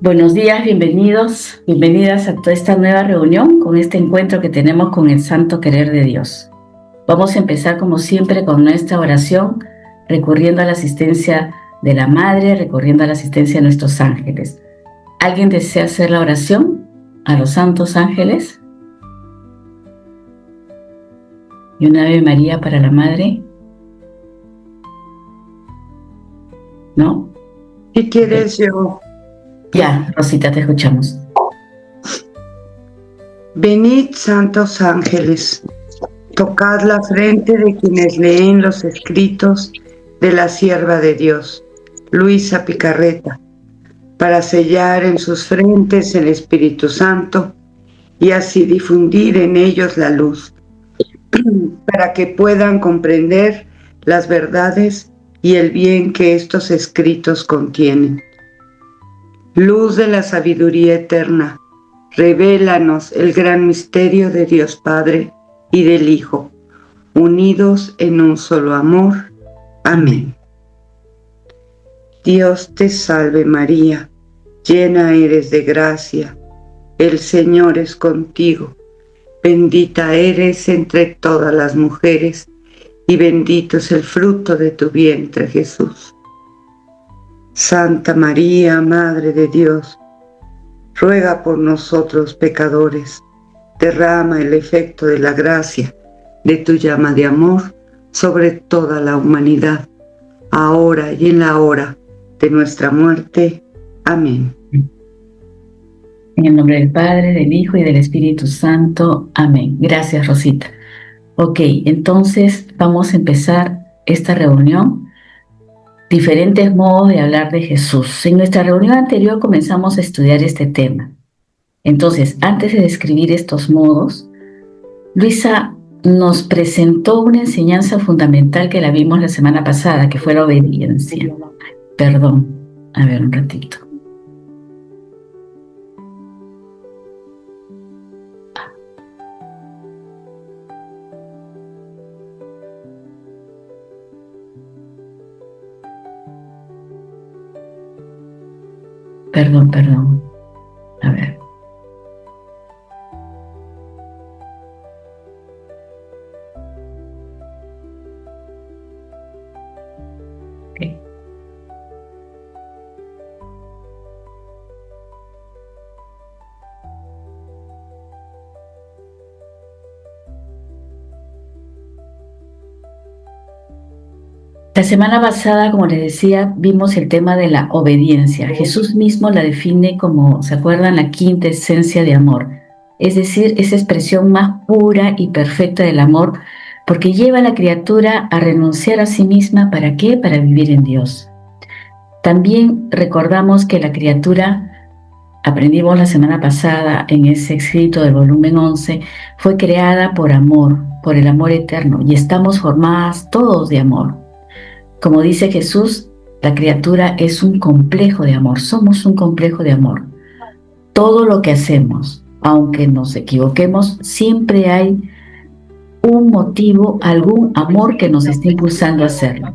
Buenos días, bienvenidos, bienvenidas a toda esta nueva reunión con este encuentro que tenemos con el Santo Querer de Dios. Vamos a empezar como siempre con nuestra oración, recurriendo a la asistencia de la Madre, recurriendo a la asistencia de nuestros ángeles. ¿Alguien desea hacer la oración a los santos ángeles? ¿Y una Ave María para la Madre? ¿No? Si quieres, yo. Ya, Rosita, te escuchamos. Venid, santos ángeles, tocad la frente de quienes leen los escritos de la sierva de Dios, Luisa Picarreta, para sellar en sus frentes el Espíritu Santo y así difundir en ellos la luz, para que puedan comprender las verdades y el bien que estos escritos contienen. Luz de la sabiduría eterna, revélanos el gran misterio de Dios Padre y del Hijo, unidos en un solo amor. Amén. Dios te salve María, llena eres de gracia, el Señor es contigo, bendita eres entre todas las mujeres, y bendito es el fruto de tu vientre, Jesús. Santa María, Madre de Dios, ruega por nosotros pecadores, derrama el efecto de la gracia de tu llama de amor sobre toda la humanidad, ahora y en la hora de nuestra muerte. Amén. En el nombre del Padre, del Hijo y del Espíritu Santo. Amén. Gracias, Rosita. Ok, entonces vamos a empezar esta reunión. Diferentes modos de hablar de Jesús. En nuestra reunión anterior comenzamos a estudiar este tema. Entonces, antes de describir estos modos, Luisa nos presentó una enseñanza fundamental que la vimos la semana pasada, que fue la obediencia. Perdón, a ver un ratito. Perdón. A ver. Okay. La semana pasada, como les decía, vimos el tema de la obediencia. Jesús mismo la define como, ¿se acuerdan? La quinta esencia de amor. Es decir, esa expresión más pura y perfecta del amor, porque lleva a la criatura a renunciar a sí misma. ¿Para qué? Para vivir en Dios. También recordamos que la criatura, aprendimos la semana pasada en ese escrito del volumen 11, fue creada por amor, por el amor eterno, y estamos formadas todos de amor. Como dice Jesús, la criatura es un complejo de amor, somos un complejo de amor. Todo lo que hacemos, aunque nos equivoquemos, siempre hay un motivo, algún amor que nos está impulsando a hacerlo.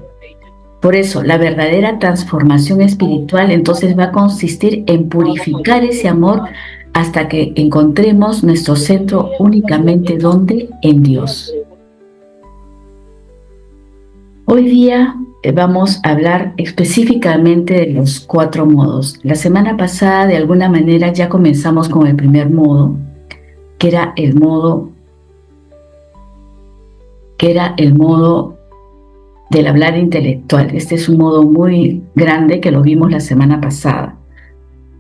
Por eso, la verdadera transformación espiritual entonces va a consistir en purificar ese amor hasta que encontremos nuestro centro únicamente ¿dónde? En Dios. Hoy día vamos a hablar específicamente de los 4 modos. La semana pasada, de alguna manera, ya comenzamos con el primer modo, que era el modo del hablar intelectual. Este es un modo muy grande que lo vimos la semana pasada.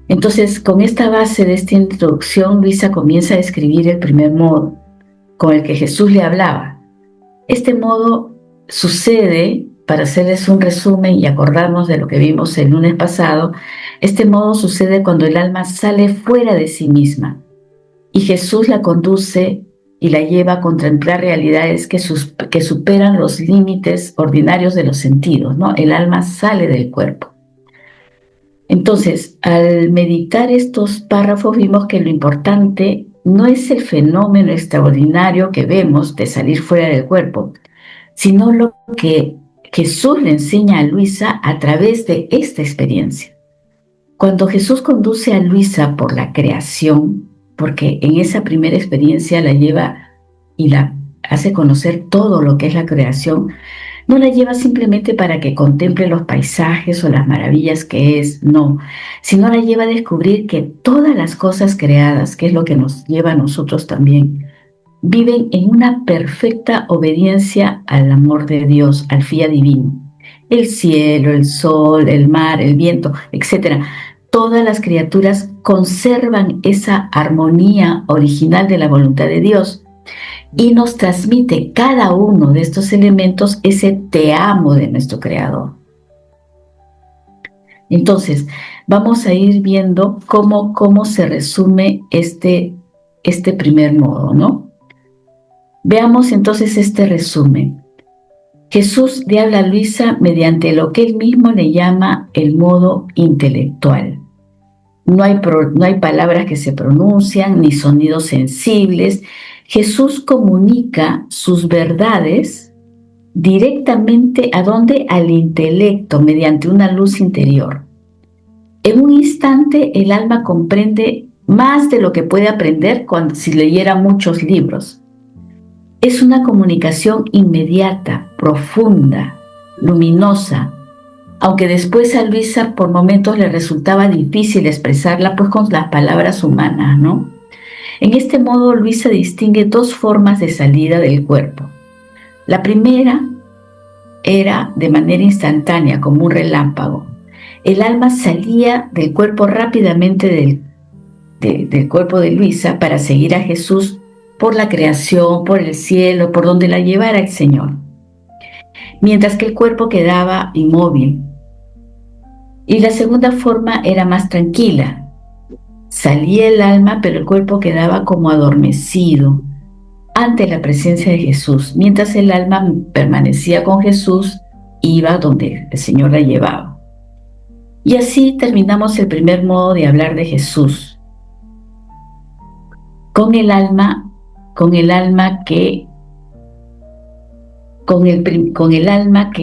Entonces, con esta base de esta introducción, Luisa comienza a describir el primer modo, con el que Jesús le hablaba. Este modo sucede, para hacerles un resumen y acordarnos de lo que vimos el lunes pasado, este modo sucede cuando el alma sale fuera de sí misma y Jesús la conduce y la lleva a contemplar realidades que superan los límites ordinarios de los sentidos, ¿no? El alma sale del cuerpo. Entonces, al meditar estos párrafos vimos que lo importante no es el fenómeno extraordinario que vemos de salir fuera del cuerpo, sino lo que Jesús le enseña a Luisa a través de esta experiencia. Cuando Jesús conduce a Luisa por la creación, porque en esa primera experiencia la lleva y la hace conocer todo lo que es la creación, no la lleva simplemente para que contemple los paisajes o las maravillas que es, no, sino la lleva a descubrir que todas las cosas creadas, que es lo que nos lleva a nosotros también, viven en una perfecta obediencia al amor de Dios, al fiat divino. El cielo, el sol, el mar, el viento, etcétera. Todas las criaturas conservan esa armonía original de la voluntad de Dios y nos transmite cada uno de estos elementos ese te amo de nuestro Creador. Entonces, vamos a ir viendo cómo se resume este primer modo, ¿no? Veamos entonces este resumen. Jesús le habla a Luisa mediante lo que él mismo le llama el modo intelectual. No hay palabras que se pronuncian ni sonidos sensibles. Jesús comunica sus verdades directamente ¿a dónde? Al intelecto, mediante una luz interior. En un instante el alma comprende más de lo que puede aprender si leyera muchos libros. Es una comunicación inmediata, profunda, luminosa, aunque después a Luisa por momentos le resultaba difícil expresarla pues con las palabras humanas, ¿no? En este modo Luisa distingue dos formas de salida del cuerpo. La primera era de manera instantánea, como un relámpago. El alma salía del cuerpo rápidamente del cuerpo de Luisa para seguir a Jesús por la creación, por el cielo, por donde la llevara el Señor. Mientras que el cuerpo quedaba inmóvil. Y la segunda forma era más tranquila. Salía el alma, pero el cuerpo quedaba como adormecido ante la presencia de Jesús. Mientras el alma permanecía con Jesús, iba donde el Señor la llevaba. Y así terminamos el primer modo de hablar de Jesús. Con el alma que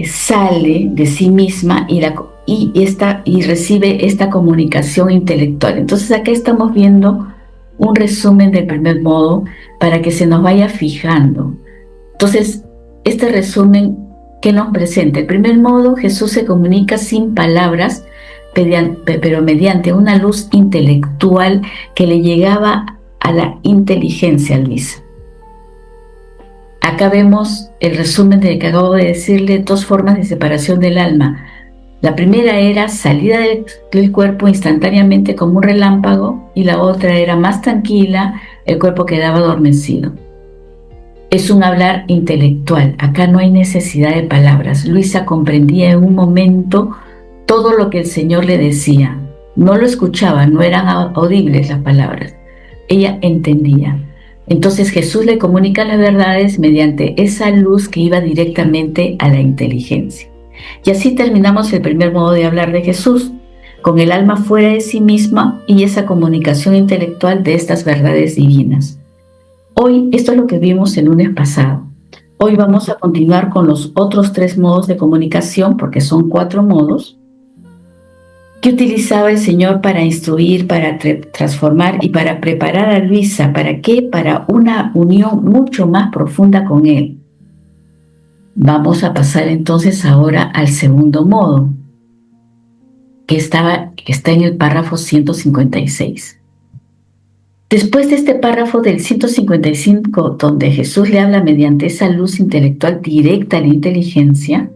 sale de sí misma y recibe esta comunicación intelectual. Entonces acá estamos viendo un resumen del primer modo para que se nos vaya fijando. Entonces, este resumen, ¿qué nos presenta? El primer modo, Jesús se comunica sin palabras, pero mediante una luz intelectual que le llegaba a la inteligencia, Luisa. Acá vemos el resumen de que acabo de decirle, dos formas de separación del alma. La primera era salida del cuerpo instantáneamente como un relámpago y la otra era más tranquila, el cuerpo quedaba adormecido. Es un hablar intelectual, acá no hay necesidad de palabras. Luisa comprendía en un momento todo lo que el Señor le decía. No lo escuchaba, no eran audibles las palabras. Ella entendía. Entonces Jesús le comunica las verdades mediante esa luz que iba directamente a la inteligencia. Y así terminamos el primer modo de hablar de Jesús, con el alma fuera de sí misma y esa comunicación intelectual de estas verdades divinas. Hoy, esto es lo que vimos el lunes pasado. Hoy vamos a continuar con los otros 3 modos de comunicación, porque son 4 modos, que utilizaba el Señor para instruir, para transformar y para preparar a Luisa. ¿Para qué? Para una unión mucho más profunda con Él. Vamos a pasar entonces ahora al segundo modo, que está en el párrafo 156. Después de este párrafo del 155, donde Jesús le habla mediante esa luz intelectual directa a la inteligencia,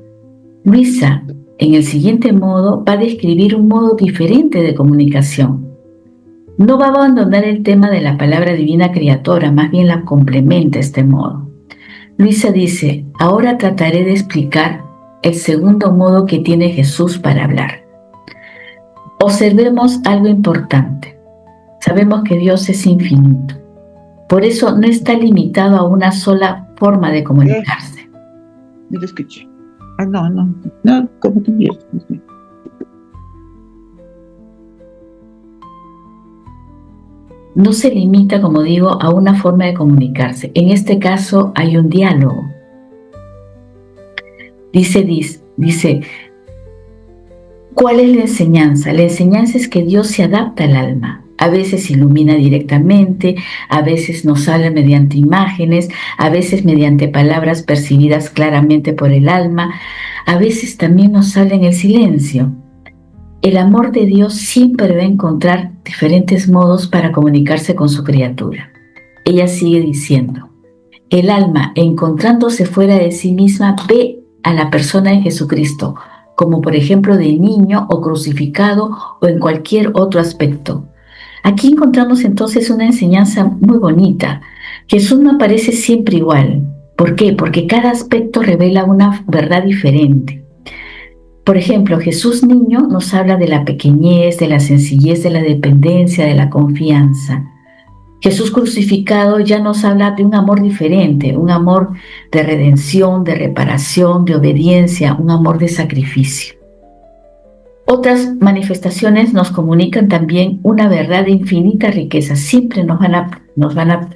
Luisa, en el siguiente modo, va a describir un modo diferente de comunicación. No va a abandonar el tema de la palabra divina criatura, más bien la complementa este modo. Luisa dice, ahora trataré de explicar el segundo modo que tiene Jesús para hablar. Observemos algo importante. Sabemos que Dios es infinito. Por eso no está limitado a una sola forma de comunicarse. No te escuché. No, como tú quieras. No se limita, como digo, a una forma de comunicarse. En este caso hay un diálogo. Dice, ¿Cuál es la enseñanza? La enseñanza es que Dios se adapta al alma. A veces ilumina directamente, a veces nos habla mediante imágenes, a veces mediante palabras percibidas claramente por el alma, a veces también nos habla en el silencio. El amor de Dios siempre va a encontrar diferentes modos para comunicarse con su criatura. Ella sigue diciendo, el alma, encontrándose fuera de sí misma, ve a la persona de Jesucristo, como por ejemplo de niño o crucificado o en cualquier otro aspecto. Aquí encontramos entonces una enseñanza muy bonita. Jesús no aparece siempre igual. ¿Por qué? Porque cada aspecto revela una verdad diferente. Por ejemplo, Jesús niño nos habla de la pequeñez, de la sencillez, de la dependencia, de la confianza. Jesús crucificado ya nos habla de un amor diferente, un amor de redención, de reparación, de obediencia, un amor de sacrificio. Otras manifestaciones nos comunican también una verdad de infinita riqueza. Siempre nos van a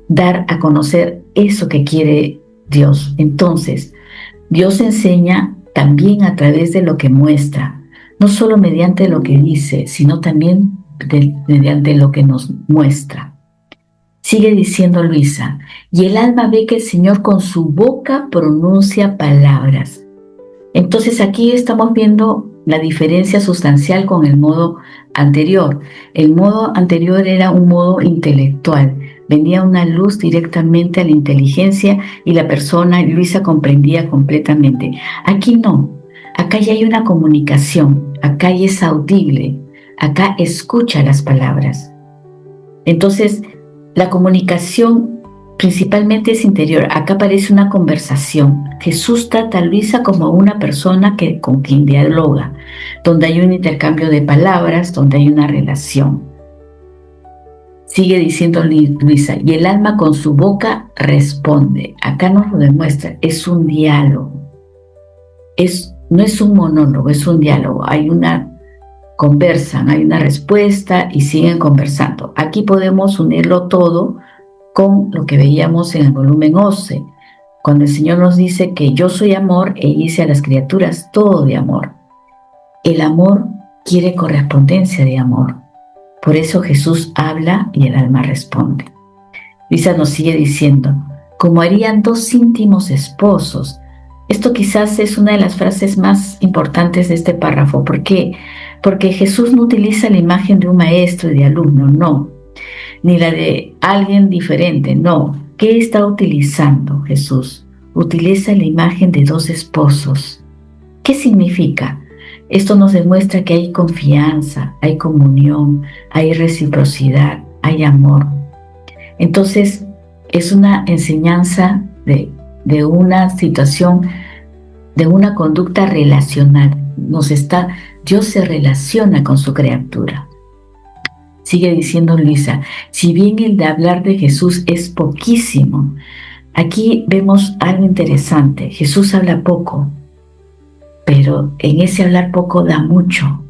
dar a conocer eso que quiere Dios. Entonces, Dios enseña también a través de lo que muestra, no solo mediante lo que dice, sino también mediante lo que nos muestra. Sigue diciendo Luisa, y el alma ve que el Señor con su boca pronuncia palabras. Entonces aquí estamos viendo la diferencia sustancial con el modo anterior. El modo anterior era un modo intelectual, venía una luz directamente a la inteligencia y la persona, Luisa, comprendía completamente. Aquí no, acá ya hay una comunicación, acá ya es audible, acá escucha las palabras. Entonces, la comunicación principalmente es interior. Acá aparece una conversación. Jesús trata a Luisa como una persona con quien dialoga, donde hay un intercambio de palabras, donde hay una relación. Sigue diciendo Luisa, y el alma con su boca responde. Acá nos lo demuestra, es un diálogo. No es un monólogo, es un diálogo. Conversan, hay una respuesta y siguen conversando. Aquí podemos unirlo todo con lo que veíamos en el volumen 11, cuando el Señor nos dice que yo soy amor e hice a las criaturas todo de amor. El amor quiere correspondencia de amor. Por eso Jesús habla y el alma responde. Luisa nos sigue diciendo, como harían dos íntimos esposos. Esto quizás es una de las frases más importantes de este párrafo. ¿Por qué? Porque Jesús no utiliza la imagen de un maestro y de alumno, no. Ni la de alguien diferente, no. ¿Qué está utilizando Jesús? Utiliza la imagen de dos esposos. ¿Qué significa? Esto nos demuestra que hay confianza, hay comunión, hay reciprocidad, hay amor. Entonces, es una enseñanza de una situación, de una conducta relacional. Dios se relaciona con su criatura. Sigue diciendo Luisa, si bien el de hablar de Jesús es poquísimo, aquí vemos algo interesante. Jesús habla poco, pero en ese hablar poco da mucho.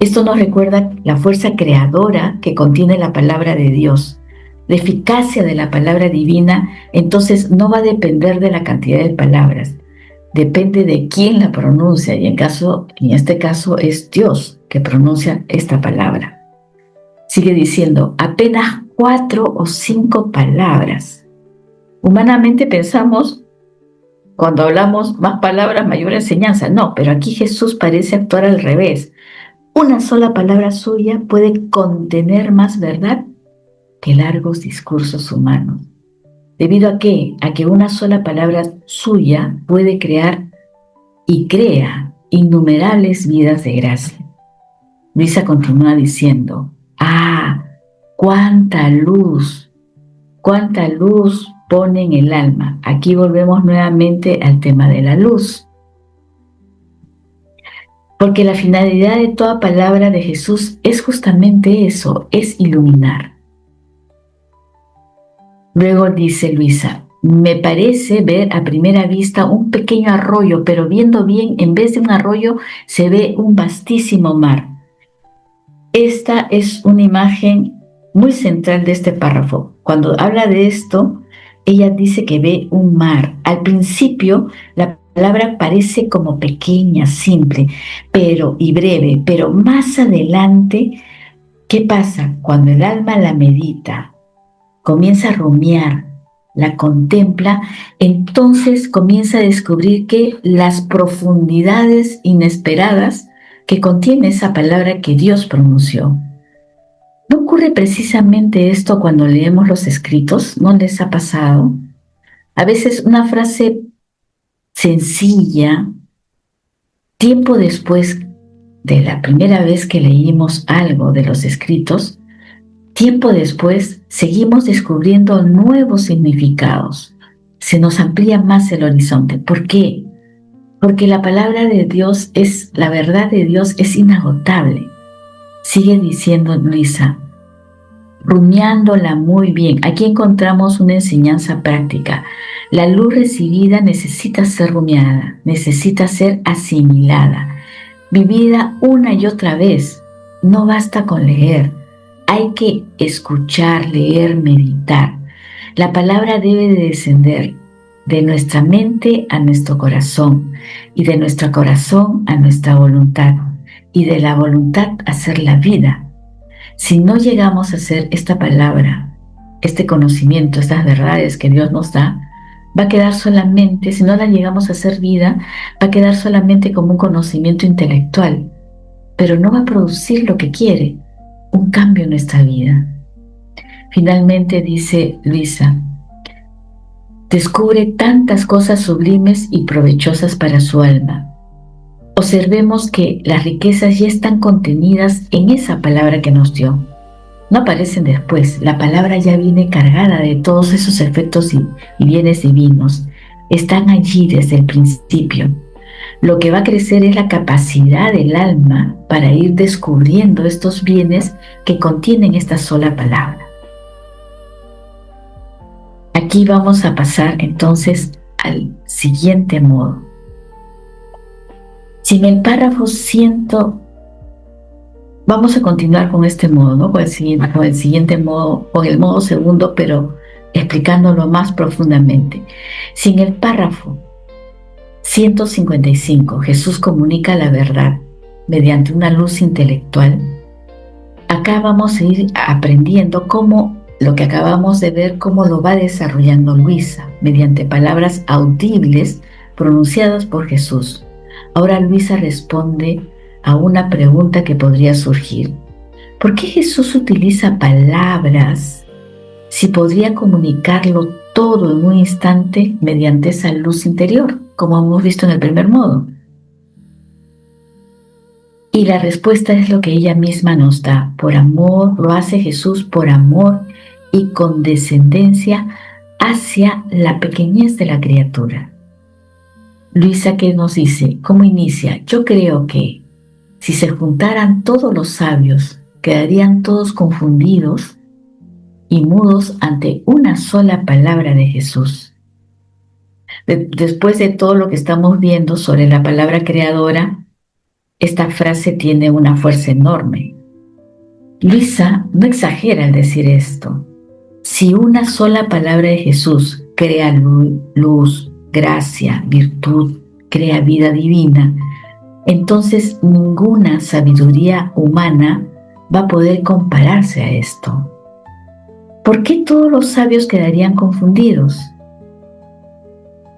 Esto nos recuerda la fuerza creadora que contiene la palabra de Dios. La eficacia de la palabra divina, entonces, no va a depender de la cantidad de palabras, depende de quién la pronuncia, y en este caso es Dios que pronuncia esta palabra. Sigue diciendo, apenas 4 o 5 palabras. Humanamente pensamos, cuando hablamos más palabras, mayor enseñanza. No, pero aquí Jesús parece actuar al revés. Una sola palabra suya puede contener más verdad que largos discursos humanos. ¿Debido a qué? A que una sola palabra suya puede crear y crea innumerables vidas de gracia. Luisa continúa diciendo, cuánta luz pone en el alma. Aquí volvemos nuevamente al tema de la luz. Porque la finalidad de toda palabra de Jesús es justamente eso, es iluminar. Luego dice Luisa, me parece ver a primera vista un pequeño arroyo, pero viendo bien, en vez de un arroyo, se ve un vastísimo mar. Esta es una imagen muy central de este párrafo. Cuando habla de esto, ella dice que ve un mar. Al principio, la palabra parece como pequeña, simple, y breve, pero más adelante, ¿qué pasa? Cuando el alma la medita, comienza a rumiar, la contempla, entonces comienza a descubrir que las profundidades inesperadas que contiene esa palabra que Dios pronunció. ¿No ocurre precisamente esto cuando leemos los escritos? ¿No les ha pasado? A veces una frase sencilla, tiempo después de la primera vez que leímos algo de los escritos, tiempo después seguimos descubriendo nuevos significados. Se nos amplía más el horizonte. ¿Por qué? Porque la palabra de Dios la verdad de Dios es inagotable. Sigue diciendo Luisa, rumiándola muy bien. Aquí encontramos una enseñanza práctica. La luz recibida necesita ser rumiada, necesita ser asimilada, vivida una y otra vez. No basta con leer, hay que escuchar, leer, meditar. La palabra debe de descender de nuestra mente a nuestro corazón y de nuestro corazón a nuestra voluntad y de la voluntad a ser la vida. Si no llegamos a hacer esta palabra, este conocimiento, estas verdades que Dios nos da, va a quedar solamente, si no la llegamos a hacer vida, va a quedar solamente como un conocimiento intelectual, pero no va a producir lo que quiere, un cambio en nuestra vida. Finalmente dice Luisa, descubre tantas cosas sublimes y provechosas para su alma. Observemos que las riquezas ya están contenidas en esa palabra que nos dio. No aparecen después, la palabra ya viene cargada de todos esos efectos y bienes divinos. Están allí desde el principio. Lo que va a crecer es la capacidad del alma para ir descubriendo estos bienes que contienen esta sola palabra. Aquí vamos a pasar entonces al siguiente modo. Si en el párrafo vamos a continuar con este modo, ¿no? Con el siguiente modo, con el modo segundo, pero explicándolo más profundamente. Si en el párrafo 155 Jesús comunica la verdad mediante una luz intelectual, acá vamos a ir aprendiendo cómo lo que acabamos de ver, cómo lo va desarrollando Luisa, mediante palabras audibles pronunciadas por Jesús. Ahora Luisa responde a una pregunta que podría surgir. ¿Por qué Jesús utiliza palabras si podría comunicarlo todo en un instante mediante esa luz interior, como hemos visto en el primer modo? Y la respuesta es lo que ella misma nos da. Por amor, lo hace Jesús por amor y condescendencia hacia la pequeñez de la criatura. Luisa, ¿qué nos dice? ¿Cómo inicia? Yo creo que si se juntaran todos los sabios, quedarían todos confundidos y mudos ante una sola palabra de Jesús. Después de todo lo que estamos viendo sobre la palabra creadora, esta frase tiene una fuerza enorme. Luisa no exagera al decir esto. Si una sola palabra de Jesús crea luz, gracia, virtud, crea vida divina, entonces ninguna sabiduría humana va a poder compararse a esto. ¿Por qué todos los sabios quedarían confundidos?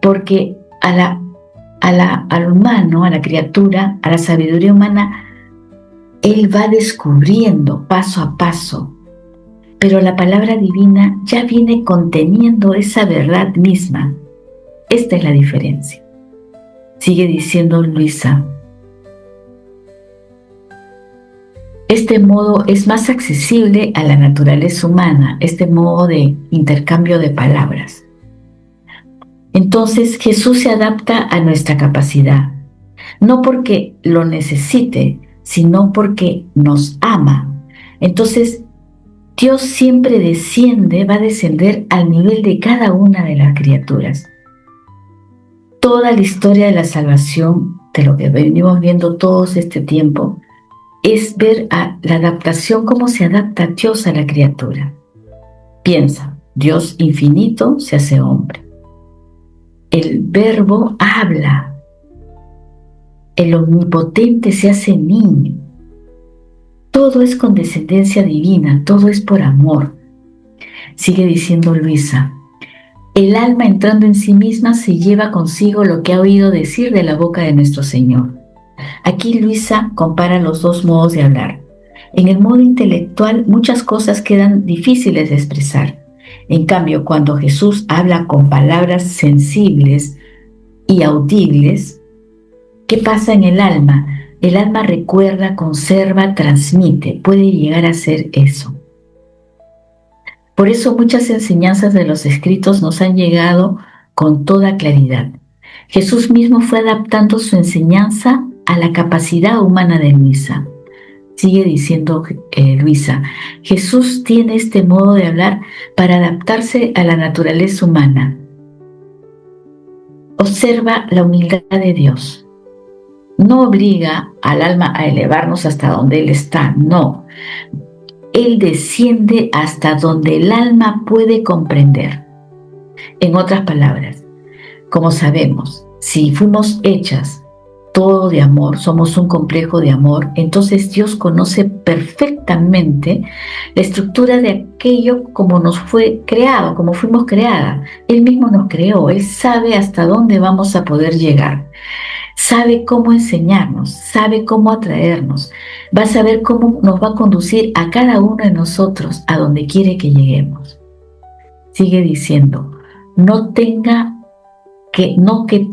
Porque al humano, a la criatura, a la sabiduría humana, él va descubriendo paso a paso, pero la palabra divina ya viene conteniendo esa verdad misma. Esta es la diferencia. Sigue diciendo Luisa, este modo es más accesible a la naturaleza humana, este modo de intercambio de palabras. Entonces Jesús se adapta a nuestra capacidad, no porque lo necesite, sino porque nos ama. Entonces Dios siempre va a descender al nivel de cada una de las criaturas. Toda la historia de la salvación, de lo que venimos viendo todos este tiempo, es ver a la adaptación, cómo se adapta Dios a la criatura. Piensa, Dios infinito se hace hombre. El verbo habla El omnipotente se hace niño. Todo es con descendencia divina, todo es por amor. Sigue diciendo Luisa, el alma entrando en sí misma se lleva consigo lo que ha oído decir de la boca de nuestro Señor. Aquí Luisa compara los dos modos de hablar. En el modo intelectual muchas cosas quedan difíciles de expresar. En cambio, cuando Jesús habla con palabras sensibles y audibles, ¿qué pasa en el alma? El alma recuerda, conserva, transmite, puede llegar a ser eso. Por eso muchas enseñanzas de los escritos nos han llegado con toda claridad. Jesús mismo fue adaptando su enseñanza a la capacidad humana de Luisa. Sigue diciendo Luisa, Jesús tiene este modo de hablar para adaptarse a la naturaleza humana. Observa la humildad de Dios. No obliga al alma a elevarnos hasta donde Él está, no. Él desciende hasta donde el alma puede comprender. En otras palabras, como sabemos, si fuimos hechas todo de amor, somos un complejo de amor, entonces Dios conoce perfectamente la estructura de aquello como nos fue creado, como fuimos creadas. Él mismo nos creó, Él sabe hasta dónde vamos a poder llegar. Sabe cómo enseñarnos, sabe cómo atraernos, va a saber cómo nos va a conducir a cada uno de nosotros a donde quiere que lleguemos. Sigue diciendo, no que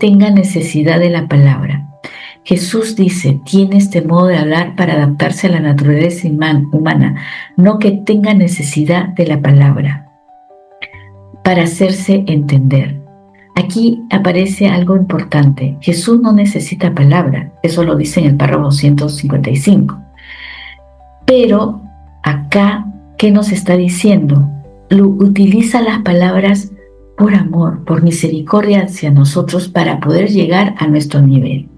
tenga necesidad de la palabra. Jesús dice, tiene este modo de hablar para adaptarse a la naturaleza humana, no que tenga necesidad de la palabra, para hacerse entender. Aquí aparece algo importante. Jesús no necesita palabra, eso lo dice en el párrafo 155. Pero acá, ¿qué nos está diciendo? Utiliza las palabras por amor, por misericordia hacia nosotros para poder llegar a nuestro nivel.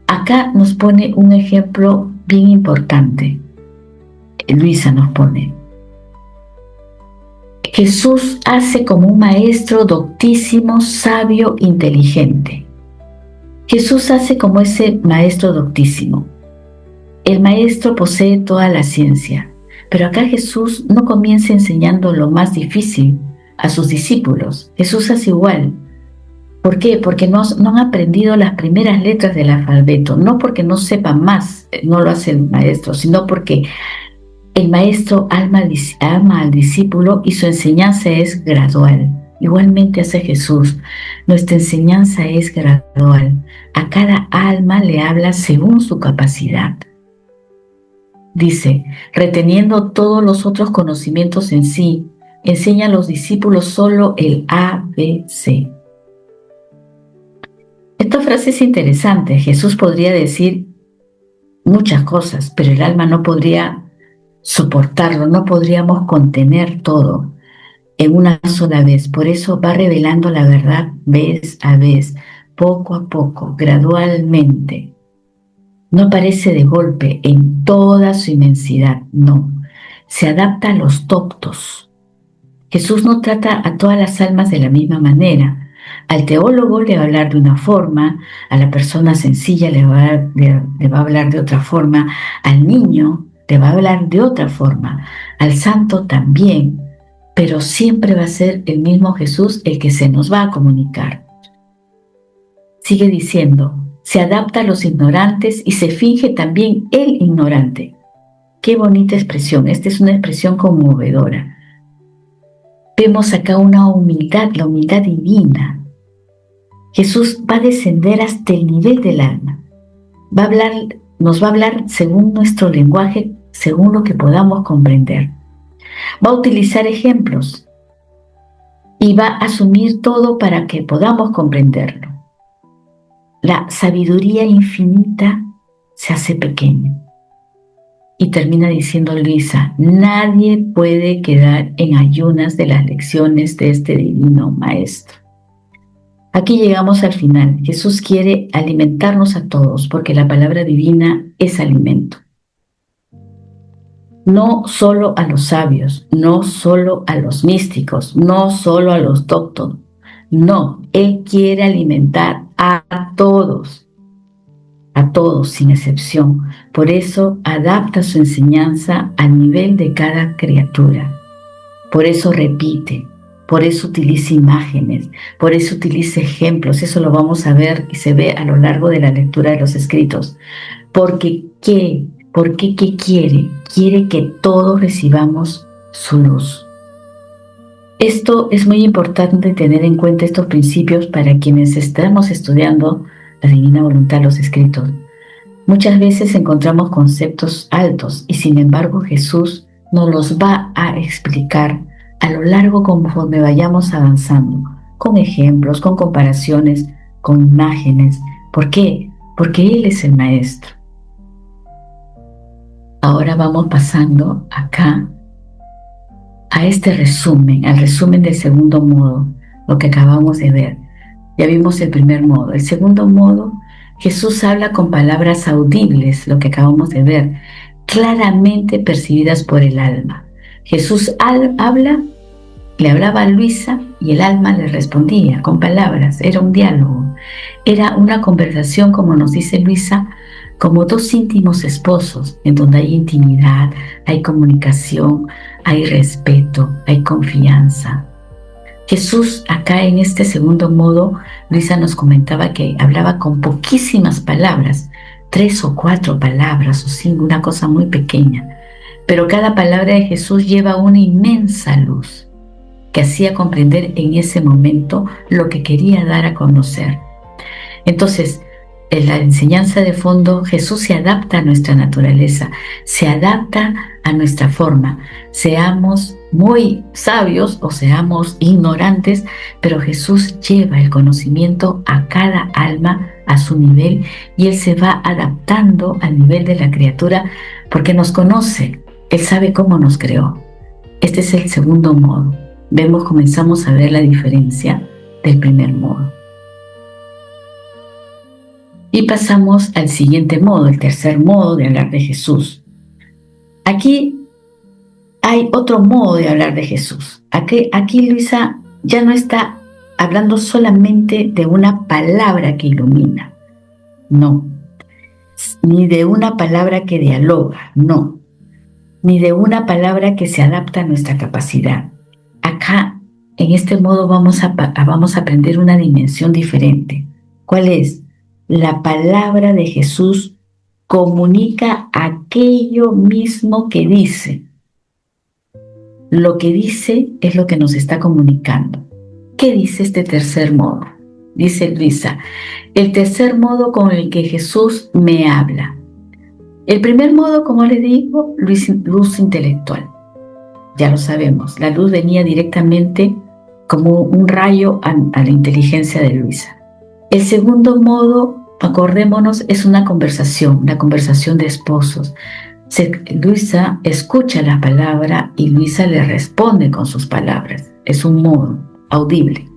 Acá nos pone un ejemplo bien importante. Luisa nos pone. Jesús hace como un maestro doctísimo, sabio, inteligente. Jesús hace como ese maestro doctísimo. El maestro posee toda la ciencia, pero acá Jesús no comienza enseñando lo más difícil a sus discípulos. Jesús hace igual. ¿Por qué? Porque no han aprendido las primeras letras del alfabeto, no porque no sepan más, no lo hace el maestro, sino porque el maestro ama al discípulo y su enseñanza es gradual. Igualmente hace Jesús. Nuestra enseñanza es gradual. A cada alma le habla según su capacidad. Dice, reteniendo todos los otros conocimientos en sí, enseña a los discípulos solo el ABC. Esta frase es interesante. Jesús podría decir muchas cosas, pero el alma no podría soportarlo, no podríamos contener todo en una sola vez. Por eso va revelando la verdad vez a vez, poco a poco, gradualmente. No aparece de golpe en toda su inmensidad, no. Se adapta a los doctos. Jesús no trata a todas las almas de la misma manera. Al teólogo le va a hablar de una forma, a la persona sencilla le va a hablar de otra forma, al niño le va a hablar de otra forma, al santo también, pero siempre va a ser el mismo Jesús el que se nos va a comunicar. Sigue diciendo, se adapta a los ignorantes y se finge también el ignorante. Qué bonita expresión, esta es una expresión conmovedora. Vemos acá una humildad, la humildad divina. Jesús va a descender hasta el nivel del alma. Nos va a hablar según nuestro lenguaje, según lo que podamos comprender. Va a utilizar ejemplos y va a asumir todo para que podamos comprenderlo. La sabiduría infinita se hace pequeña. Y termina diciendo Luisa, nadie puede quedar en ayunas de las lecciones de este divino maestro. Aquí llegamos al final. Jesús quiere alimentarnos a todos porque la palabra divina es alimento. No solo a los sabios, no solo a los místicos, no solo a los doctos. No, Él quiere alimentar a todos. a todos sin excepción. Por eso adapta su enseñanza al nivel de cada criatura. Por eso repite, por eso utiliza imágenes, por eso utiliza ejemplos. Eso lo vamos a ver y se ve a lo largo de la lectura de los escritos. Porque ¿qué? ¿Por qué quiere? Quiere que todos recibamos su luz. Esto es muy importante tener en cuenta estos principios para quienes estamos estudiando la divina voluntad, los escritos. Muchas veces encontramos conceptos altos y sin embargo Jesús nos los va a explicar a lo largo conforme vayamos avanzando, con ejemplos, con comparaciones, con imágenes. ¿Por qué? Porque Él es el Maestro. Ahora vamos pasando acá a este resumen, al resumen del segundo modo, lo que acabamos de ver. Ya vimos el primer modo. El segundo modo, Jesús habla con palabras audibles, lo que acabamos de ver, claramente percibidas por el alma. Jesús le hablaba a Luisa y el alma le respondía con palabras. Era un diálogo, era una conversación, como nos dice Luisa, como dos íntimos esposos, en donde hay intimidad, hay comunicación, hay respeto, hay confianza. Jesús acá en este segundo modo, Luisa nos comentaba que hablaba con poquísimas palabras, 3 o 4 palabras o 5, una cosa muy pequeña. Pero cada palabra de Jesús lleva una inmensa luz que hacía comprender en ese momento lo que quería dar a conocer. Entonces, en la enseñanza de fondo, Jesús se adapta a nuestra naturaleza, se adapta a nuestra forma. Seamos muy sabios o seamos ignorantes, pero Jesús lleva el conocimiento a cada alma a su nivel y Él se va adaptando al nivel de la criatura porque nos conoce. Él sabe cómo nos creó. Este es el segundo modo. Comenzamos a ver la diferencia del primer modo. Y pasamos al siguiente modo, el tercer modo de hablar de Jesús. Aquí hay otro modo de hablar de Jesús. Aquí Luisa ya no está hablando solamente de una palabra que ilumina, no, ni de una palabra que dialoga, no, ni de una palabra que se adapta a nuestra capacidad. Acá, en este modo, vamos a aprender una dimensión diferente. ¿Cuál es? La palabra de Jesús comunica aquello mismo que dice. Lo que dice es lo que nos está comunicando. ¿Qué dice este tercer modo? Dice Luisa, el tercer modo con el que Jesús me habla. El primer modo, como les digo, luz intelectual. Ya lo sabemos, la luz venía directamente como un rayo a la inteligencia de Luisa. El segundo modo, acordémonos, es una conversación de esposos. Luisa escucha la palabra y Luisa le responde con sus palabras. Es un modo audible.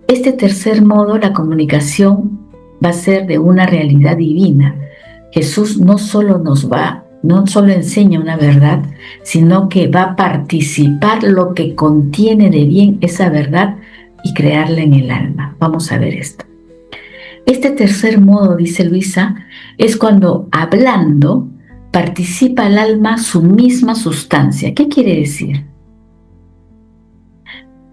Este tercer modo, la comunicación, va a ser de una realidad divina. Jesús no solo enseña una verdad, sino que va a participar lo que contiene de bien esa verdad y crearla en el alma. Vamos a ver esto. Este tercer modo, dice Luisa, es cuando hablando participa el alma su misma sustancia. ¿Qué quiere decir?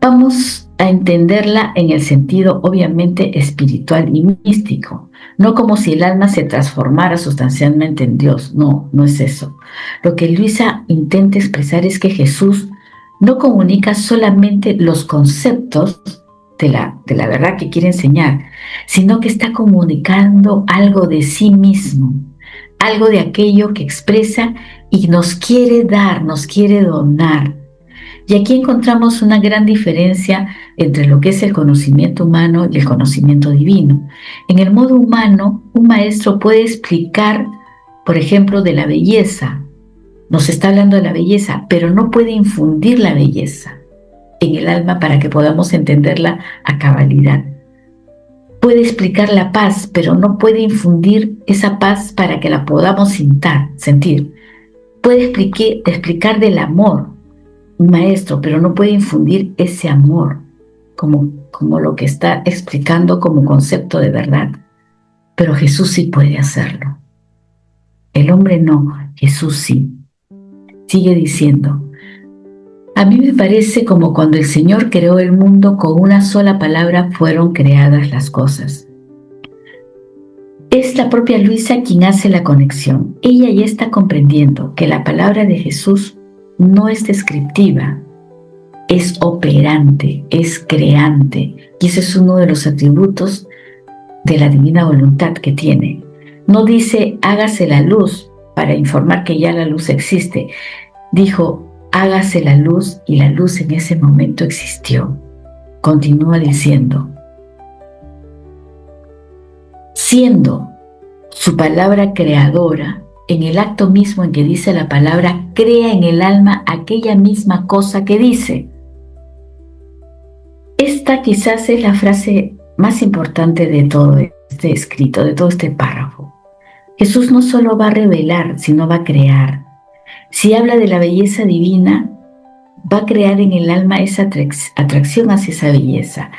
Vamos a entenderla en el sentido obviamente espiritual y místico, no como si el alma se transformara sustancialmente en Dios. No es eso. Lo que Luisa intenta expresar es que Jesús no comunica solamente los conceptos de la verdad que quiere enseñar, sino que está comunicando algo de sí mismo, algo de aquello que expresa y nos quiere dar, nos quiere donar. Y aquí encontramos una gran diferencia entre lo que es el conocimiento humano y el conocimiento divino. En el modo humano, un maestro puede explicar, por ejemplo, de la belleza. Nos está hablando de la belleza, pero no puede infundir la belleza en el alma para que podamos entenderla a cabalidad. Puede explicar la paz, pero no puede infundir esa paz para que la podamos sentir. Puede explicar del amor, un maestro, pero no puede infundir ese amor como lo que está explicando como concepto de verdad. pero Jesús sí puede hacerlo. El hombre no, Jesús sí. Sigue diciendo, a mí me parece como cuando el Señor creó el mundo, con una sola palabra fueron creadas las cosas. Es la propia Luisa quien hace la conexión. Ella ya está comprendiendo que la palabra de Jesús no es descriptiva, es operante, es creante. Y ese es uno de los atributos de la divina voluntad que tiene. No dice hágase la luz para informar que ya la luz existe. Dijo hágase la luz, y la luz en ese momento existió. Continúa diciendo, siendo su palabra creadora, en el acto mismo en que dice la palabra, crea en el alma aquella misma cosa que dice. Esta quizás es la frase más importante de todo este escrito, de todo este párrafo. Jesús no solo va a revelar, sino va a crear. Si habla de la belleza divina, va a crear en el alma esa atracción hacia esa belleza.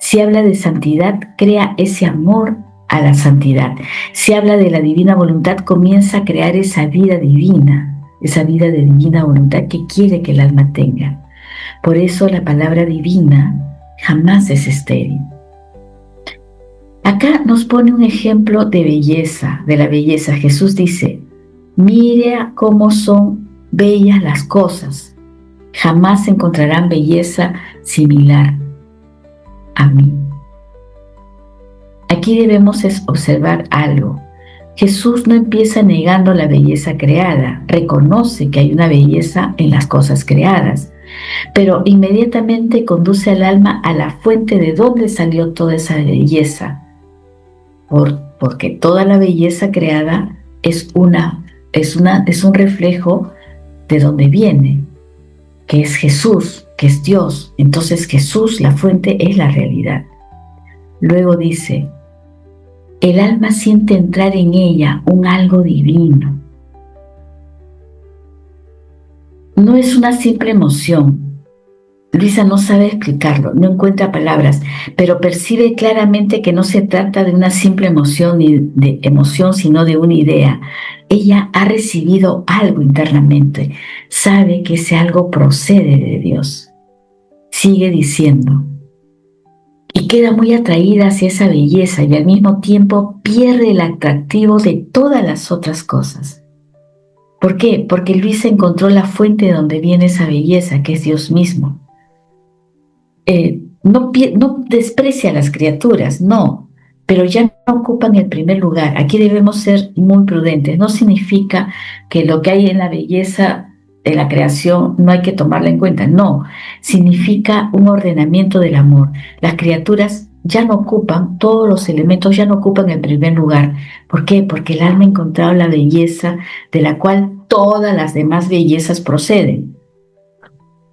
Si habla de santidad, crea ese amor a la santidad. Si habla de la divina voluntad, comienza a crear esa vida divina, esa vida de divina voluntad que quiere que el alma tenga. Por eso la palabra divina jamás es estéril. Acá nos pone un ejemplo de belleza, de la belleza. Jesús dice, mira cómo son bellas las cosas. Jamás encontrarán belleza similar a mí. Aquí debemos observar algo. Jesús no empieza negando la belleza creada, reconoce que hay una belleza en las cosas creadas, pero inmediatamente conduce al alma a la fuente de donde salió toda esa belleza, porque toda la belleza creada es un reflejo de donde viene, que es Jesús, que es Dios. Entonces Jesús, la fuente, es la realidad. Luego dice, el alma siente entrar en ella un algo divino. No es una simple emoción. Luisa no sabe explicarlo, no encuentra palabras, pero percibe claramente que no se trata de una simple emoción, sino de una idea. Ella ha recibido algo internamente, sabe que ese algo procede de Dios. Sigue diciendo, y queda muy atraída hacia esa belleza y al mismo tiempo pierde el atractivo de todas las otras cosas. ¿Por qué? Porque Luisa encontró la fuente de donde viene esa belleza, que es Dios mismo. No desprecia a las criaturas, no, pero ya no ocupan el primer lugar. Aquí debemos ser muy prudentes. No significa que lo que hay en la belleza de la creación no hay que tomarla en cuenta, no, significa un ordenamiento del amor. Las criaturas ya no ocupan, todos los elementos ya no ocupan el primer lugar. ¿Por qué? Porque el alma ha encontrado la belleza de la cual todas las demás bellezas proceden.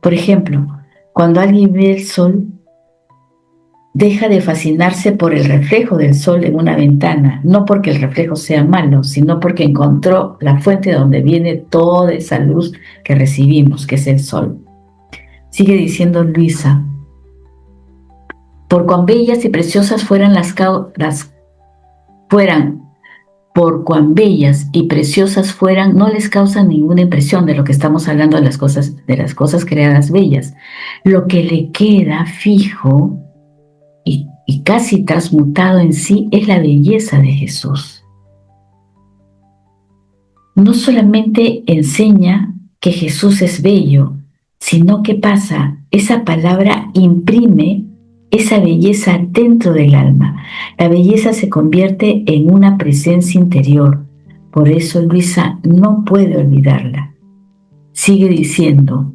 Por ejemplo, cuando alguien ve el sol, deja de fascinarse por el reflejo del sol en una ventana, no porque el reflejo sea malo, sino porque encontró la fuente de donde viene toda esa luz que recibimos, que es el sol. Sigue diciendo Luisa, por cuán bellas y preciosas por cuán bellas y preciosas fueran, no les causan ninguna impresión de lo que estamos hablando de las cosas creadas bellas. Lo que le queda fijo y casi transmutado en sí es la belleza de Jesús. No solamente enseña que Jesús es bello, sino que pasa, esa palabra imprime esa belleza dentro del alma. La belleza se convierte en una presencia interior. Por eso Luisa no puede olvidarla. Sigue diciendo,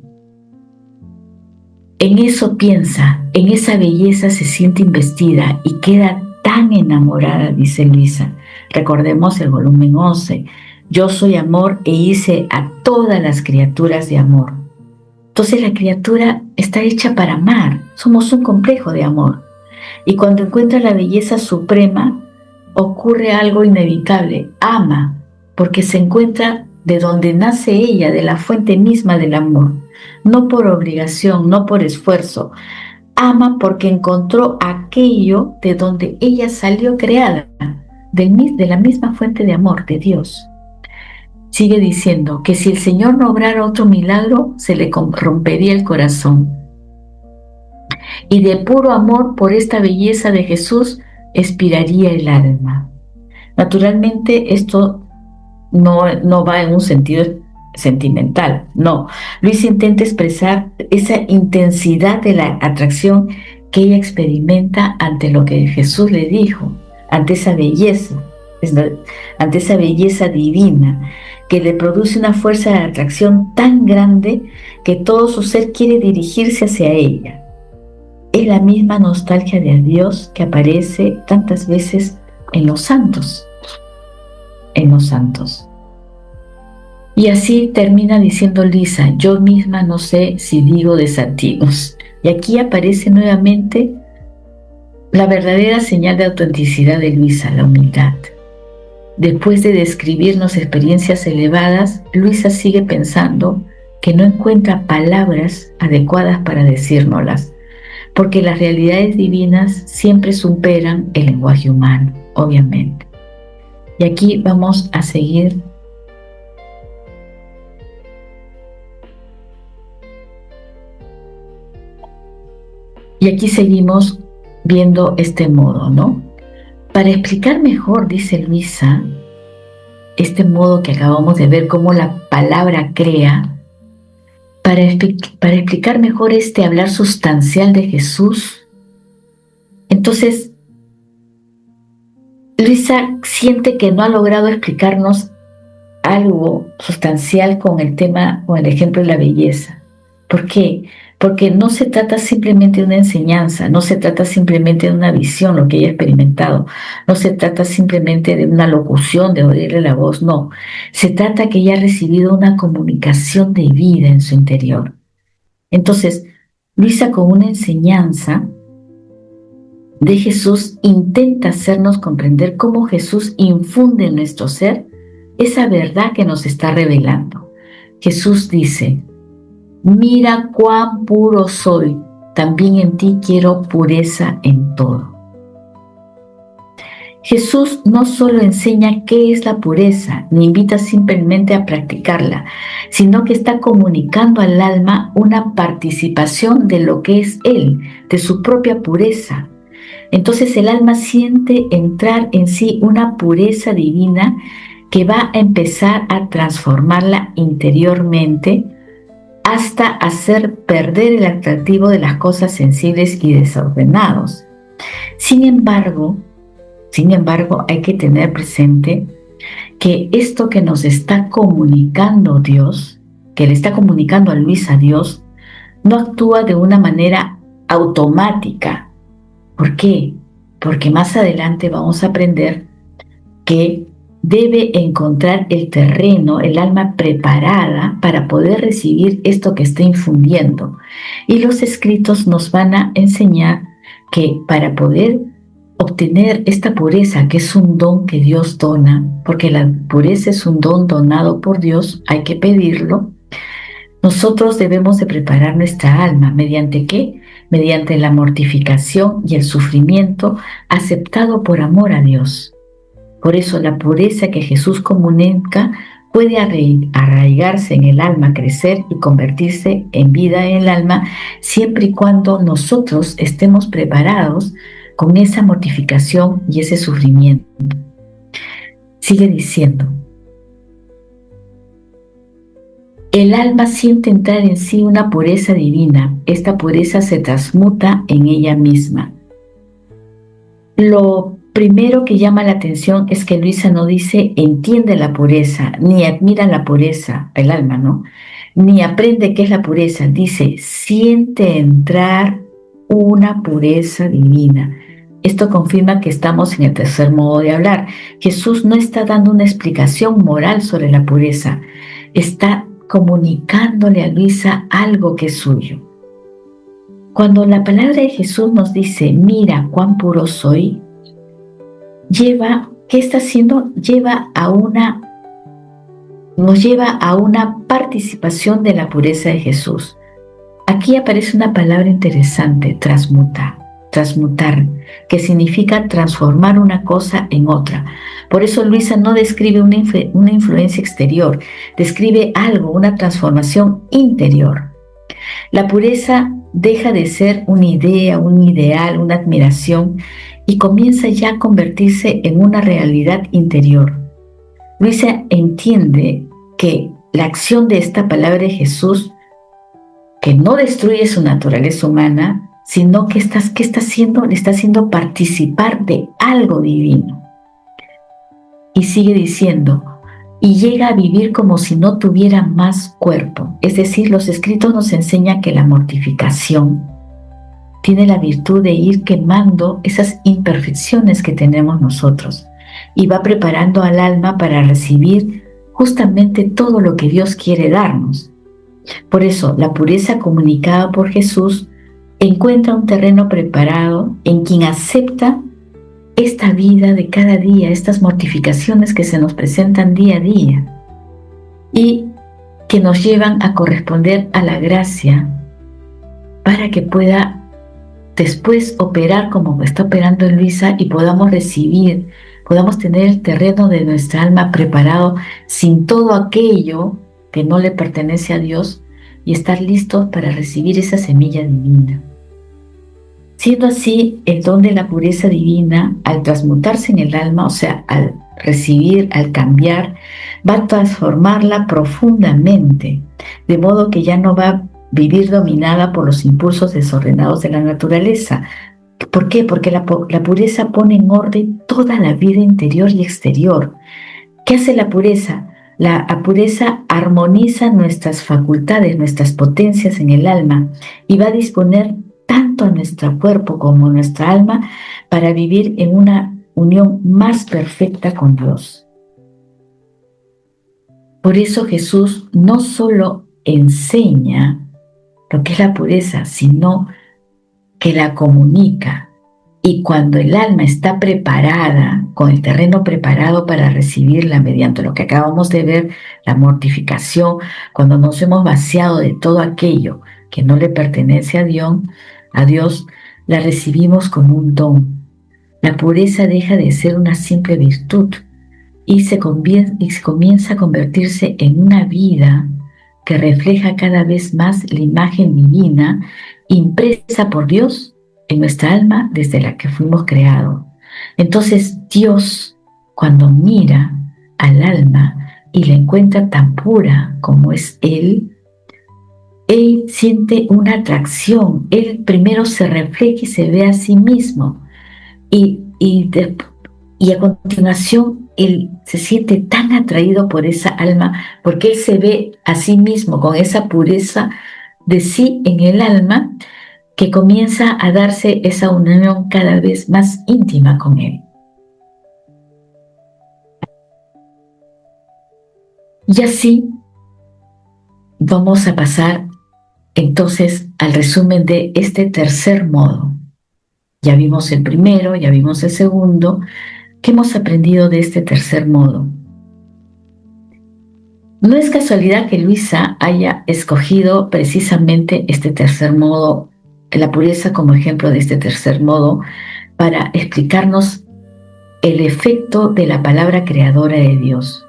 en eso piensa, en esa belleza se siente investida y queda tan enamorada, dice Luisa. Recordemos el volumen 11. Yo soy amor e hice a todas las criaturas de amor. Entonces la criatura está hecha para amar. Somos un complejo de amor. Y cuando encuentra la belleza suprema, ocurre algo inevitable. Ama, porque se encuentra de donde nace ella, de la fuente misma del amor. No por obligación, no por esfuerzo. Ama porque encontró aquello de donde ella salió creada. de la misma fuente de amor de Dios. Sigue diciendo que si el Señor no obrara otro milagro, se le rompería el corazón. Y de puro amor por esta belleza de Jesús, expiraría el alma. Naturalmente, esto no va en un sentido sentimental, no. Luis intenta expresar esa intensidad de la atracción que ella experimenta ante lo que Jesús le dijo, ante esa belleza divina, que le produce una fuerza de atracción tan grande que todo su ser quiere dirigirse hacia ella. Es la misma nostalgia de Dios que aparece tantas veces en los santos. Y así termina diciendo Luisa: yo misma no sé si digo desatinos. Y aquí aparece nuevamente la verdadera señal de autenticidad de Luisa, la humildad. Después de describirnos experiencias elevadas, Luisa sigue pensando que no encuentra palabras adecuadas para decírnoslas, porque las realidades divinas siempre superan el lenguaje humano, obviamente. Y aquí vamos a seguir seguimos viendo este modo, ¿no? Para explicar mejor, dice Luisa, este modo que acabamos de ver, cómo la palabra crea, para explicar mejor este hablar sustancial de Jesús, entonces Luisa siente que no ha logrado explicarnos algo sustancial con el tema, con el ejemplo de la belleza. ¿Por qué? Porque no se trata simplemente de una enseñanza, no se trata simplemente de una visión, lo que ella ha experimentado, no se trata simplemente de una locución, de oírle la voz, no. Se trata que ella ha recibido una comunicación de vida en su interior. Entonces, Luisa, con una enseñanza de Jesús, intenta hacernos comprender cómo Jesús infunde en nuestro ser esa verdad que nos está revelando. Jesús dice: mira cuán puro soy, también en ti quiero pureza en todo. Jesús no solo enseña qué es la pureza, ni invita simplemente a practicarla, sino que está comunicando al alma una participación de lo que es Él, de su propia pureza. Entonces el alma siente entrar en sí una pureza divina que va a empezar a transformarla interiormente hasta hacer perder el atractivo de las cosas sensibles y desordenados. Sin embargo, hay que tener presente que esto que nos está comunicando Dios, que le está comunicando a Luisa Dios, no actúa de una manera automática. ¿Por qué? Porque más adelante vamos a aprender que debe encontrar el terreno, el alma preparada para poder recibir esto que está infundiendo. Y los escritos nos van a enseñar que para poder obtener esta pureza, que es un don que Dios dona, porque la pureza es un don donado por Dios, hay que pedirlo. Nosotros debemos de preparar nuestra alma. ¿Mediante qué? Mediante la mortificación y el sufrimiento aceptado por amor a Dios. Por eso la pureza que Jesús comunica puede arraigarse en el alma, crecer y convertirse en vida en el alma, siempre y cuando nosotros estemos preparados con esa mortificación y ese sufrimiento. Sigue diciendo: el alma siente entrar en sí una pureza divina. Esta pureza se transmuta en ella misma. Lo primero que llama la atención es que Luisa no dice entiende la pureza, ni admira la pureza, el alma, ¿no? Ni aprende qué es la pureza. Dice, siente entrar una pureza divina. Esto confirma que estamos en el tercer modo de hablar. Jesús no está dando una explicación moral sobre la pureza. Está comunicándole a Luisa algo que es suyo. Cuando la palabra de Jesús nos dice, mira cuán puro soy, ¿qué está haciendo? Nos lleva a una participación de la pureza de Jesús. Aquí aparece una palabra interesante, transmutar. transmutar, que significa transformar una cosa en otra. Por eso Luisa no describe una influencia exterior, describe algo, una transformación interior. La pureza deja de ser una idea, un ideal, una admiración y comienza ya a convertirse en una realidad interior. Luisa entiende que la acción de esta palabra de Jesús, que no destruye su naturaleza humana, sino que está haciendo? Le está haciendo participar de algo divino. Y sigue diciendo, y llega a vivir como si no tuviera más cuerpo. Es decir, los escritos nos enseñan que la mortificación tiene la virtud de ir quemando esas imperfecciones que tenemos nosotros y va preparando al alma para recibir justamente todo lo que Dios quiere darnos. Por eso, la pureza comunicada por Jesús encuentra un terreno preparado en quien acepta esta vida de cada día, estas mortificaciones que se nos presentan día a día y que nos llevan a corresponder a la gracia para que pueda después operar como está operando en Luisa y podamos recibir, podamos tener el terreno de nuestra alma preparado sin todo aquello que no le pertenece a Dios y estar listos para recibir esa semilla divina. Siendo así, el don de la pureza divina, al transmutarse en el alma, o sea, al recibir, al cambiar, va a transformarla profundamente, de modo que ya no va a vivir dominada por los impulsos desordenados de la naturaleza. ¿Por qué? Porque la pureza pone en orden toda la vida interior y exterior. ¿Qué hace la pureza? La pureza armoniza nuestras facultades, nuestras potencias en el alma y va a disponer tanto a nuestro cuerpo como a nuestra alma para vivir en una unión más perfecta con Dios. Por eso Jesús no solo enseña lo que es la pureza, sino que la comunica. Y cuando el alma está preparada, con el terreno preparado para recibirla mediante lo que acabamos de ver, la mortificación, cuando nos hemos vaciado de todo aquello que no le pertenece a Dios, la recibimos como un don. La pureza deja de ser una simple virtud y se comienza a convertirse en una vida que refleja cada vez más la imagen divina impresa por Dios en nuestra alma desde la que fuimos creados. Entonces Dios, cuando mira al alma y la encuentra tan pura como es Él siente una atracción. Él primero se refleja y se ve a sí mismo y a continuación Él se siente tan atraído por esa alma porque Él se ve a sí mismo con esa pureza de sí en el alma, que comienza a darse esa unión cada vez más íntima con Él. Y así vamos a pasar entonces al resumen de este tercer modo. Ya vimos el primero, ya vimos el segundo. ¿Qué hemos aprendido de este tercer modo? No es casualidad que Luisa haya escogido precisamente este tercer modo, la pureza como ejemplo de este tercer modo, para explicarnos el efecto de la palabra creadora de Dios.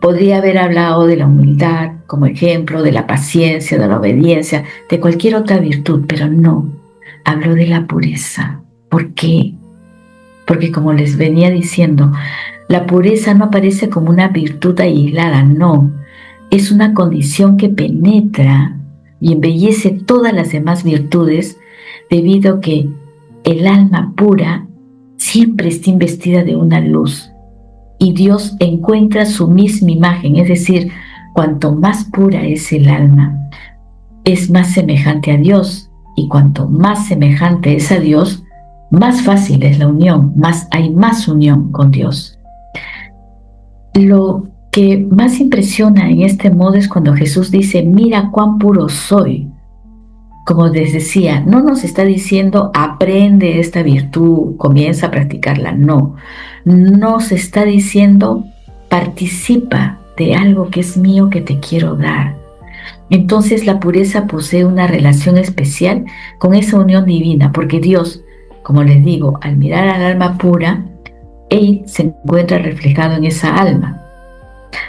Podría haber hablado de la humildad como ejemplo, de la paciencia, de la obediencia, de cualquier otra virtud, pero no, habló de la pureza. ¿Por qué? Porque como les venía diciendo, la pureza no aparece como una virtud aislada, no, es una condición que penetra y embellece todas las demás virtudes, debido a que el alma pura siempre está investida de una luz y Dios encuentra su misma imagen, es decir, cuanto más pura es el alma, es más semejante a Dios, y cuanto más semejante es a Dios, más fácil es la unión, hay más unión con Dios. Lo que más impresiona en este modo es cuando Jesús dice, mira cuán puro soy. Como les decía, no nos está diciendo aprende esta virtud, comienza a practicarla, no. Nos está diciendo participa de algo que es mío que te quiero dar. Entonces la pureza posee una relación especial con esa unión divina, porque Dios como les digo, al mirar al alma pura, Él se encuentra reflejado en esa alma.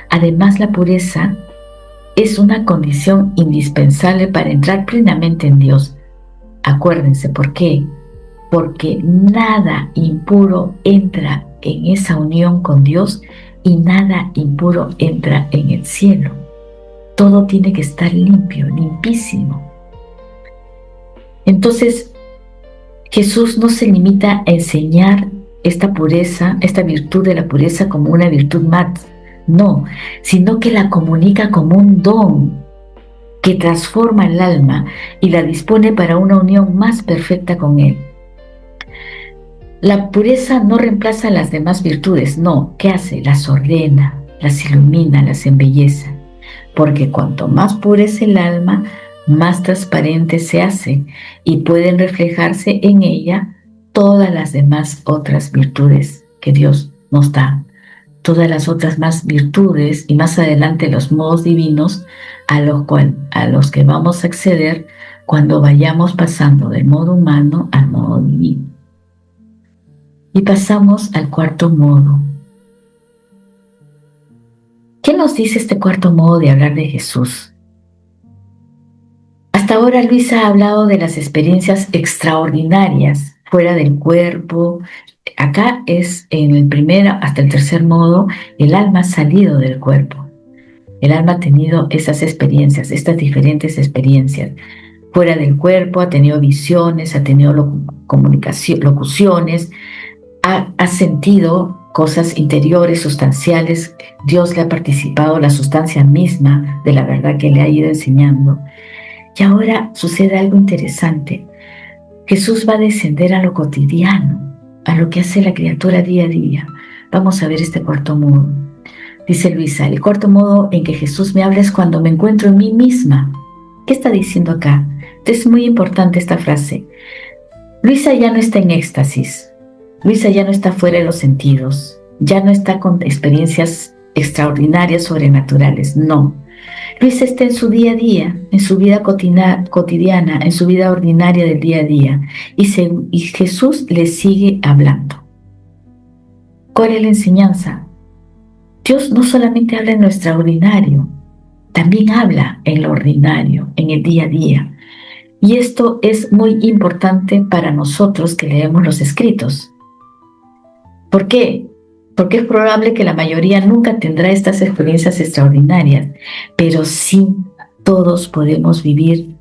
Además, la pureza es una condición indispensable para entrar plenamente en Dios. Acuérdense, ¿por qué? Porque nada impuro entra en esa unión con Dios y nada impuro entra en el cielo. Todo tiene que estar limpio, limpísimo. Entonces, Jesús no se limita a enseñar esta pureza, esta virtud de la pureza como una virtud más, no, sino que la comunica como un don que transforma el alma y la dispone para una unión más perfecta con Él. La pureza no reemplaza las demás virtudes, no, ¿qué hace? Las ordena, las ilumina, las embellece, porque cuanto más pura es el alma, más transparente se hace y pueden reflejarse en ella todas las demás otras virtudes que Dios nos da, todas las otras más virtudes y más adelante los modos divinos a los que vamos a acceder cuando vayamos pasando del modo humano al modo divino. Y pasamos al cuarto modo. ¿Qué nos dice este cuarto modo de hablar de Jesús? Hasta ahora Luisa ha hablado de las experiencias extraordinarias fuera del cuerpo. Acá es en el primero hasta el tercer modo, el alma ha salido del cuerpo. El alma ha tenido esas experiencias, estas diferentes experiencias. Fuera del cuerpo ha tenido visiones, ha tenido locuciones, ha sentido cosas interiores, sustanciales. Dios le ha participado la sustancia misma de la verdad que le ha ido enseñando. Y ahora sucede algo interesante. Jesús va a descender a lo cotidiano, a lo que hace la criatura día a día. Vamos a ver este cuarto modo. Dice Luisa, el cuarto modo en que Jesús me habla es cuando me encuentro en mí misma. ¿Qué está diciendo acá? Es muy importante esta frase. Luisa ya no está en éxtasis. Luisa ya no está fuera de los sentidos. Ya no está con experiencias extraordinarias, sobrenaturales. No. Luisa está en su día a día, en su vida cotidiana, en su vida ordinaria del día a día. Y Jesús le sigue hablando. ¿Cuál es la enseñanza? Dios no solamente habla en lo extraordinario, también habla en lo ordinario, en el día a día. Y esto es muy importante para nosotros que leemos los escritos. ¿Por qué? Porque es probable que la mayoría nunca tendrá estas experiencias extraordinarias, pero sí todos podemos vivir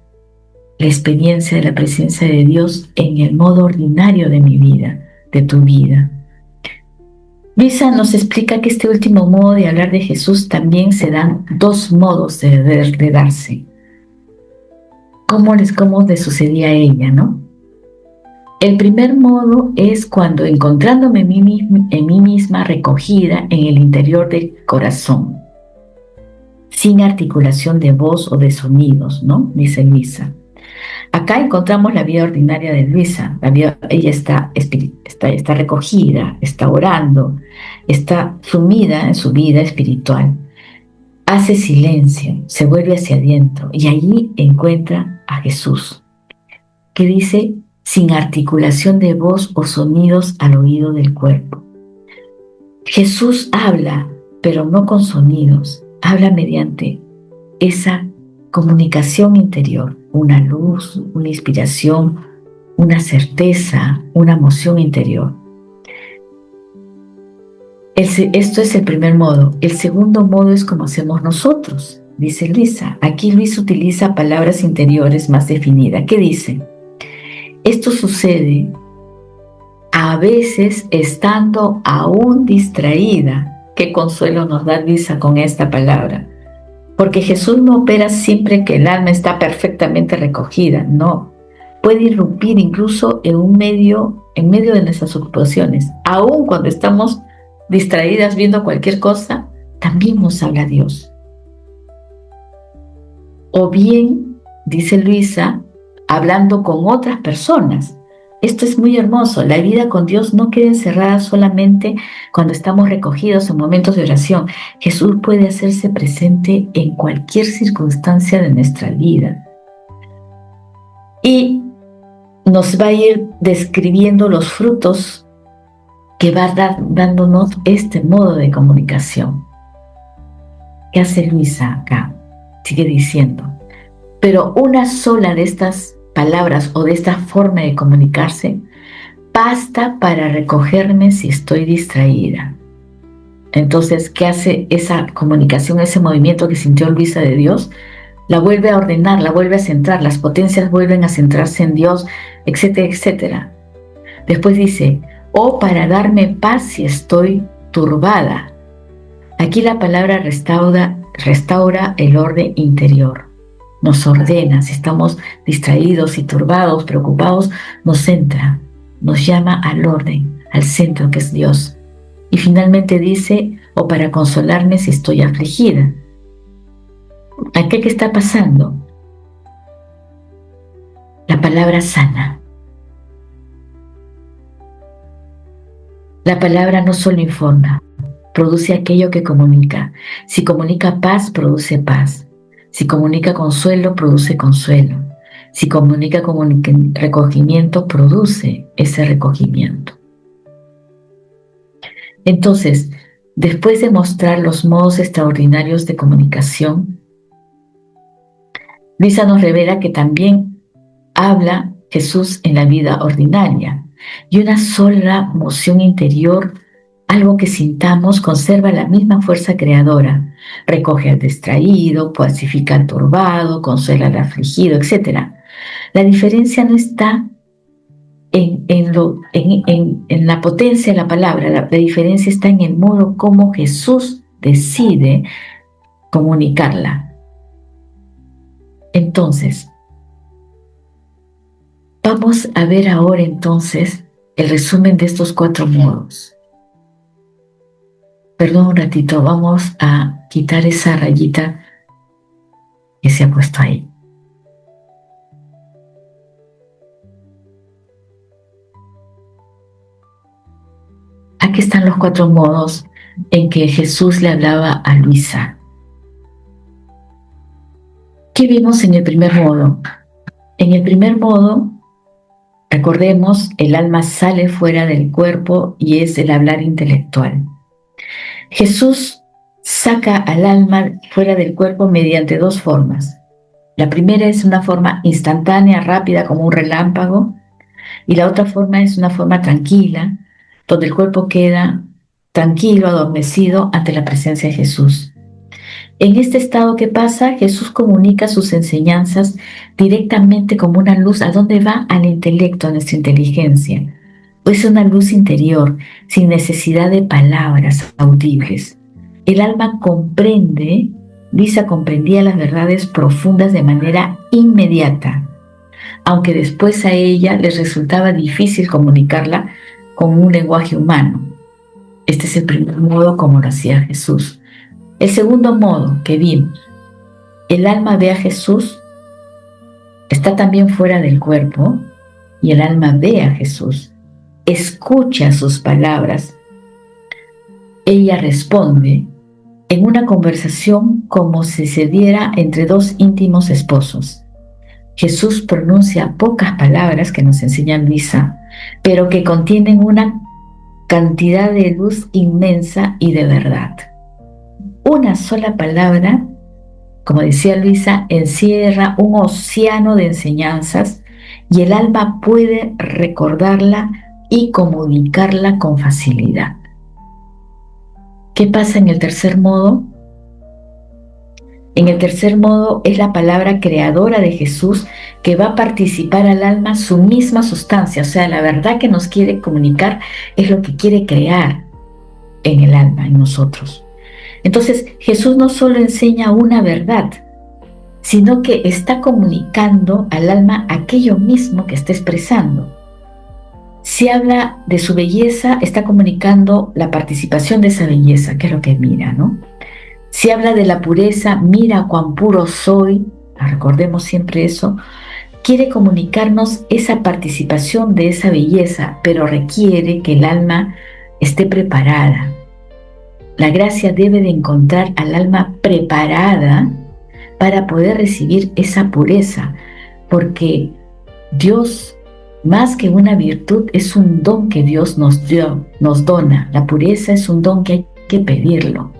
la experiencia de la presencia de Dios en el modo ordinario de mi vida, de tu vida. Luisa nos explica que este último modo de hablar de Jesús también se dan dos modos de darse. ¿Cómo le sucedía a ella, no? El primer modo es cuando encontrándome en mí misma recogida en el interior del corazón, sin articulación de voz o de sonidos, ¿no? Dice Luisa. Acá encontramos la vida ordinaria de Luisa. Ella está recogida, está orando, está sumida en su vida espiritual. Hace silencio, se vuelve hacia adentro y allí encuentra a Jesús, que dice sin articulación de voz o sonidos al oído del cuerpo. Jesús habla, pero no con sonidos, habla mediante esa comunicación interior, una luz, una inspiración, una certeza, una emoción interior. Esto es el primer modo. El segundo modo es como hacemos nosotros, dice Luisa. Aquí Luisa utiliza palabras interiores más definidas. ¿Qué dice? Esto sucede a veces estando aún distraída. Qué consuelo nos da Luisa con esta palabra. Porque Jesús no opera siempre que el alma está perfectamente recogida, no. Puede irrumpir incluso en medio de nuestras ocupaciones. Aún cuando estamos distraídas viendo cualquier cosa, también nos habla Dios. O bien, dice Luisa, hablando con otras personas. Esto es muy hermoso. La vida con Dios no queda encerrada solamente cuando estamos recogidos en momentos de oración. Jesús puede hacerse presente en cualquier circunstancia de nuestra vida. Y nos va a ir describiendo los frutos que va dándonos este modo de comunicación. ¿Qué hace Luisa acá? Sigue diciendo, pero una sola de estas palabras o de esta forma de comunicarse basta para recogerme si estoy distraída. Entonces, ¿qué hace esa comunicación, ese movimiento que sintió Luisa de Dios? La vuelve a ordenar, la vuelve a centrar, las potencias vuelven a centrarse en Dios, etcétera, etcétera. Después dice, o para darme paz si estoy turbada. Aquí la palabra restaura el orden interior. Nos ordena, si estamos distraídos y turbados, preocupados, nos centra, nos llama al orden, al centro que es Dios. Y finalmente dice, o para consolarme si estoy afligida. ¿Aquí qué está pasando? La palabra sana. La palabra no solo informa, produce aquello que comunica. Si comunica paz, produce paz. Si comunica consuelo, produce consuelo. Si comunica recogimiento, produce ese recogimiento. Entonces, después de mostrar los modos extraordinarios de comunicación, Luisa nos revela que también habla Jesús en la vida ordinaria, y una sola moción interior, algo que sintamos, conserva la misma fuerza creadora. Recoge al distraído, pacifica al turbado, consuela al afligido, etc. La diferencia no está en la potencia de la palabra, la diferencia está en el modo como Jesús decide comunicarla. Entonces, vamos a ver ahora entonces el resumen de estos 4 modos. Perdón un ratito, vamos a quitar esa rayita que se ha puesto ahí. Aquí están los 4 modos en que Jesús le hablaba a Luisa. ¿Qué vimos en el primer modo? En el primer modo, recordemos, el alma sale fuera del cuerpo y es el hablar intelectual. Jesús saca al alma fuera del cuerpo mediante 2 formas. La primera es una forma instantánea, rápida, como un relámpago, y la otra forma es una forma tranquila, donde el cuerpo queda tranquilo, adormecido ante la presencia de Jesús. En este estado que pasa, Jesús comunica sus enseñanzas directamente como una luz. ¿A dónde va? Al intelecto, a nuestra inteligencia. Es una luz interior, sin necesidad de palabras audibles. El alma comprende, Luisa comprendía las verdades profundas de manera inmediata, aunque después a ella les resultaba difícil comunicarla con un lenguaje humano. Este es el primer modo como lo hacía Jesús. El segundo modo que vimos, el alma ve a Jesús, está también fuera del cuerpo, y el alma ve a Jesús, escucha sus palabras. Ella responde en una conversación como si se diera entre 2 íntimos esposos. Jesús pronuncia pocas palabras que nos enseña Luisa, pero que contienen una cantidad de luz inmensa y de verdad. Una sola palabra, como decía Luisa, encierra un océano de enseñanzas y el alma puede recordarla y comunicarla con facilidad. ¿Qué pasa en el tercer modo? En el tercer modo es la palabra creadora de Jesús que va a participar al alma su misma sustancia, o sea, la verdad que nos quiere comunicar es lo que quiere crear en el alma, en nosotros. Entonces, Jesús no solo enseña una verdad, sino que está comunicando al alma aquello mismo que está expresando. Si habla de su belleza, está comunicando la participación de esa belleza, que es lo que mira, ¿no? Si habla de la pureza, mira cuán puro soy, recordemos siempre eso, quiere comunicarnos esa participación de esa belleza, pero requiere que el alma esté preparada. La gracia debe de encontrar al alma preparada para poder recibir esa pureza, porque Dios Más que una virtud, es un don que Dios nos dio, nos dona. La pureza es un don que hay que pedirlo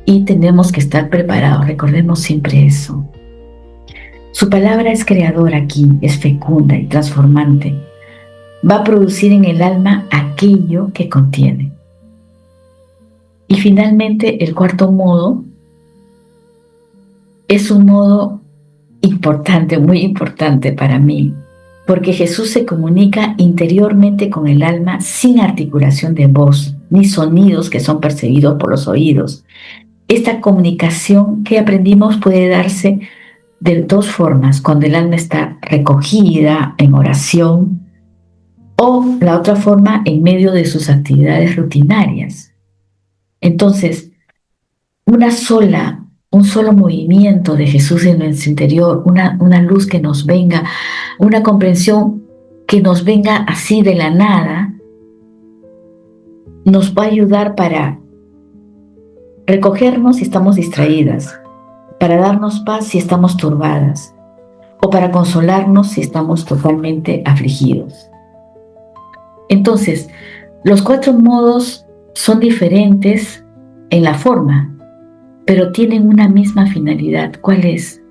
y tenemos que estar preparados. Recordemos siempre eso. Su palabra es creadora aquí, es fecunda y transformante. Va a producir en el alma aquello que contiene. Y finalmente, el cuarto modo es un modo importante, muy importante para mí, porque Jesús se comunica interiormente con el alma sin articulación de voz, ni sonidos que son percibidos por los oídos. Esta comunicación que aprendimos puede darse de dos formas, cuando el alma está recogida en oración, o la otra forma en medio de sus actividades rutinarias. Entonces, un solo movimiento de Jesús en nuestro interior, una luz que nos venga, una comprensión que nos venga así de la nada, nos va a ayudar para recogernos si estamos distraídas, para darnos paz si estamos turbadas, o para consolarnos si estamos totalmente afligidos. Entonces, los 4 modos son diferentes en la forma, pero tienen una misma finalidad. ¿Cuál es?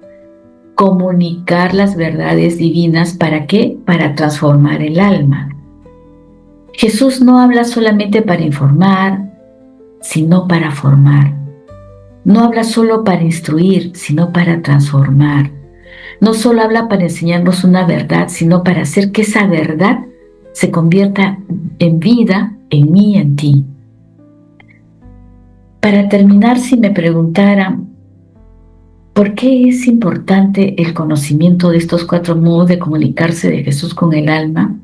Comunicar las verdades divinas. ¿Para qué? Para transformar el alma. Jesús no habla solamente para informar, sino para formar. No habla solo para instruir, sino para transformar. No solo habla para enseñarnos una verdad, sino para hacer que esa verdad se convierta en vida en mí y en ti. Para terminar, si me preguntaran ¿por qué es importante el conocimiento de estos 4 modos de comunicarse de Jesús con el alma?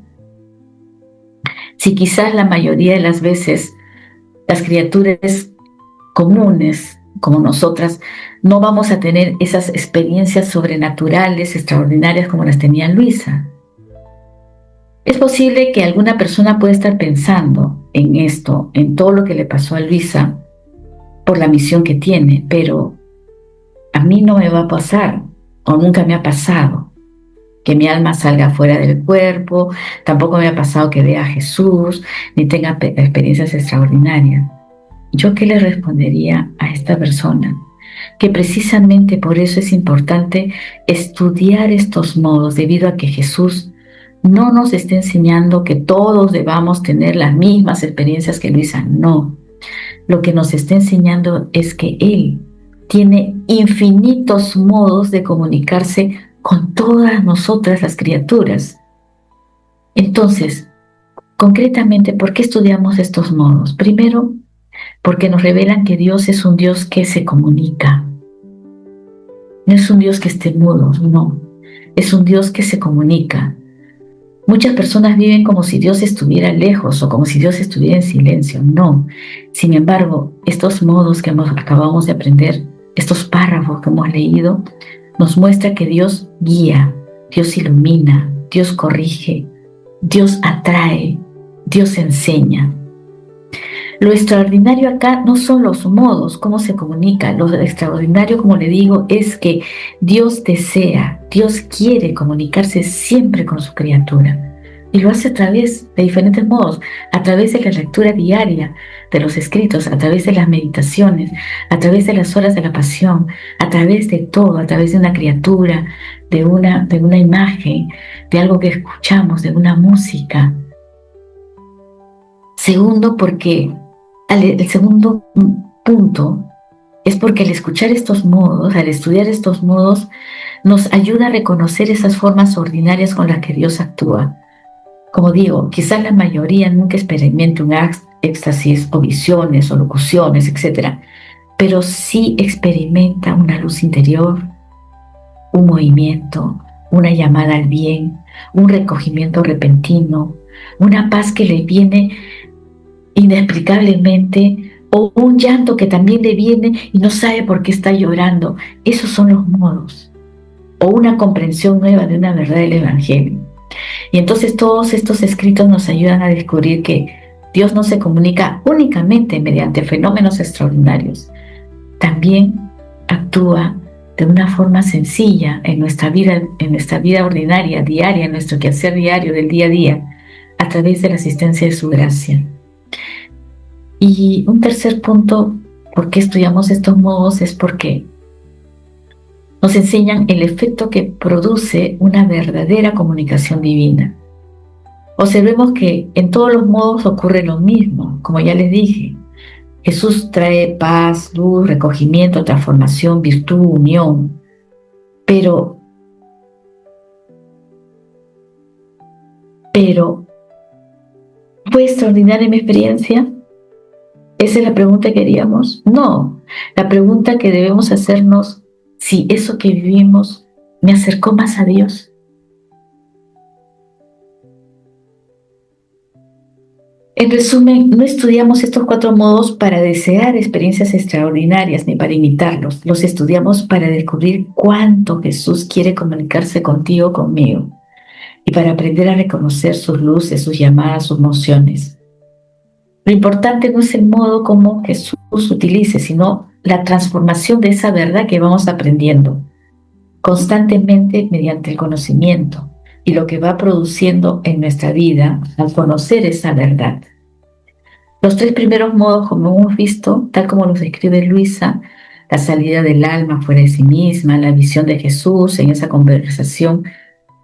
Si quizás la mayoría de las veces las criaturas comunes como nosotras no vamos a tener esas experiencias sobrenaturales, extraordinarias como las tenía Luisa. Es posible que alguna persona pueda estar pensando en esto, en todo lo que le pasó a Luisa por la misión que tiene, pero a mí no me va a pasar, o nunca me ha pasado, que mi alma salga fuera del cuerpo, tampoco me ha pasado que vea a Jesús, ni tenga experiencias extraordinarias. ¿Yo qué le respondería a esta persona? Que precisamente por eso es importante estudiar estos modos, debido a que Jesús no nos está enseñando que todos debamos tener las mismas experiencias que Luisa, no. Lo que nos está enseñando es que Él tiene infinitos modos de comunicarse con todas nosotras las criaturas. Entonces, concretamente, ¿por qué estudiamos estos modos? Primero, porque nos revelan que Dios es un Dios que se comunica. No es un Dios que esté mudo, no. Es un Dios que se comunica. Muchas personas viven como si Dios estuviera lejos o como si Dios estuviera en silencio. No. Sin embargo, estos modos que acabamos de aprender, estos párrafos que hemos leído, nos muestra que Dios guía, Dios ilumina, Dios corrige, Dios atrae, Dios enseña. Lo extraordinario acá no son los modos, cómo se comunica. Lo extraordinario, como le digo, es que Dios desea, Dios quiere comunicarse siempre con su criatura. Y lo hace a través de diferentes modos, a través de la lectura diaria de los escritos, a través de las meditaciones, a través de las horas de la pasión, a través de todo, a través de una criatura, de una imagen, de algo que escuchamos, de una música. Segundo, porque el segundo punto es porque al escuchar estos modos, al estudiar estos modos, nos ayuda a reconocer esas formas ordinarias con las que Dios actúa. Como digo, quizás la mayoría nunca experimente un éxtasis o visiones o locuciones, etc. Pero sí experimenta una luz interior, un movimiento, una llamada al bien, un recogimiento repentino, una paz que le viene inexplicablemente, o un llanto que también le viene y no sabe por qué está llorando. Esos son los modos. O una comprensión nueva de una verdad del Evangelio. Y entonces todos estos escritos nos ayudan a descubrir que Dios no se comunica únicamente mediante fenómenos extraordinarios. También actúa de una forma sencilla en nuestra vida ordinaria, diaria, en nuestro quehacer diario del día a día, a través de la asistencia de su gracia. Y un tercer punto, ¿por qué estudiamos estos modos? Es porque nos enseñan el efecto que produce una verdadera comunicación divina. Observemos que en todos los modos ocurre lo mismo, como ya les dije. Jesús trae paz, luz, recogimiento, transformación, virtud, unión. Pero, ¿fue extraordinaria mi experiencia? ¿Esa es la pregunta que haríamos? No, la pregunta que debemos hacernos, si eso que vivimos me acercó más a Dios. En resumen, no estudiamos estos 4 modos para desear experiencias extraordinarias ni para imitarlos. Los estudiamos para descubrir cuánto Jesús quiere comunicarse contigo, conmigo, y para aprender a reconocer sus luces, sus llamadas, sus mociones. Lo importante no es el modo como Jesús utilice, sino la transformación de esa verdad que vamos aprendiendo constantemente mediante el conocimiento y lo que va produciendo en nuestra vida al conocer esa verdad. Los 3 primeros modos, como hemos visto, tal como los describe Luisa, la salida del alma fuera de sí misma, la visión de Jesús en esa conversación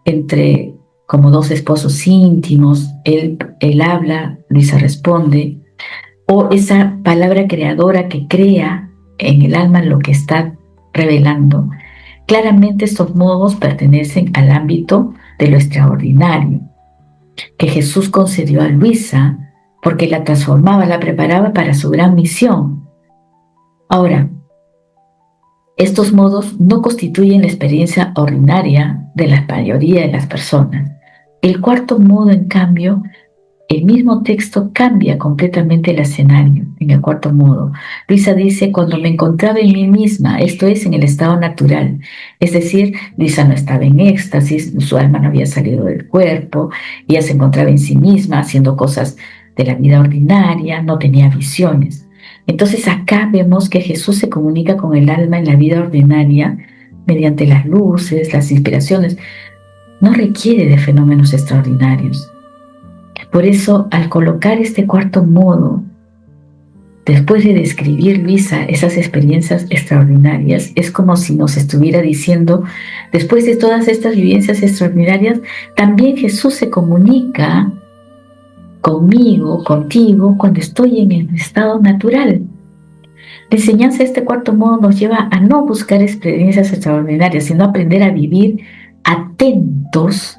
entre como 2 esposos íntimos, él habla, Luisa responde, o esa palabra creadora que crea en el alma lo que está revelando. Claramente estos modos pertenecen al ámbito de lo extraordinario que Jesús concedió a Luisa porque la transformaba, la preparaba para su gran misión. Ahora, estos modos no constituyen la experiencia ordinaria de la mayoría de las personas. El 4º modo, en cambio, el mismo texto cambia completamente el escenario en el 4º modo. Luisa dice, cuando me encontraba en mí misma, esto es, en el estado natural. Es decir, Luisa no estaba en éxtasis, su alma no había salido del cuerpo, ella se encontraba en sí misma haciendo cosas de la vida ordinaria, no tenía visiones. Entonces acá vemos que Jesús se comunica con el alma en la vida ordinaria mediante las luces, las inspiraciones. No requiere de fenómenos extraordinarios. Por eso, al colocar este 4º modo, después de describir Luisa esas experiencias extraordinarias, es como si nos estuviera diciendo, después de todas estas vivencias extraordinarias, también Jesús se comunica conmigo, contigo, cuando estoy en el estado natural. La enseñanza de este 4º modo nos lleva a no buscar experiencias extraordinarias, sino a aprender a vivir atentas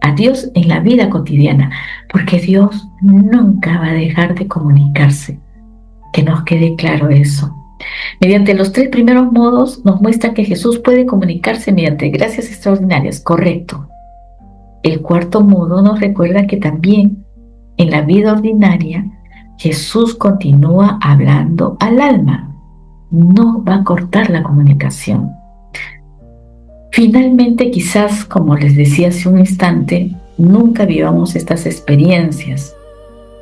a Dios en la vida cotidiana, porque Dios nunca va a dejar de comunicarse. Que nos quede claro eso. Mediante los 3 primeros modos nos muestra que Jesús puede comunicarse mediante gracias extraordinarias, correcto. El 4º modo nos recuerda que también en la vida ordinaria Jesús continúa hablando al alma, no va a cortar la comunicación. Finalmente, quizás, como les decía hace un instante, nunca vivamos estas experiencias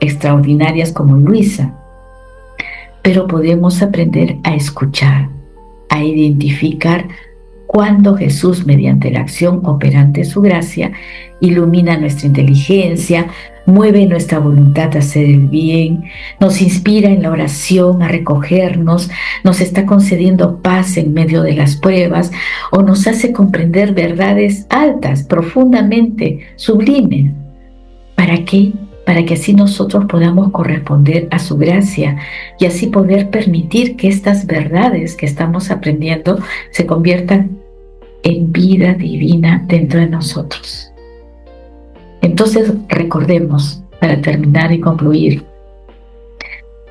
extraordinarias como Luisa, pero podemos aprender a escuchar, a identificar cuando Jesús, mediante la acción operante de su gracia, ilumina nuestra inteligencia, mueve nuestra voluntad a hacer el bien, nos inspira en la oración a recogernos, nos está concediendo paz en medio de las pruebas o nos hace comprender verdades altas, profundamente sublimes. ¿Para qué? Para que así nosotros podamos corresponder a su gracia y así poder permitir que estas verdades que estamos aprendiendo se conviertan en vida divina dentro de nosotros. Entonces recordemos, para terminar y concluir,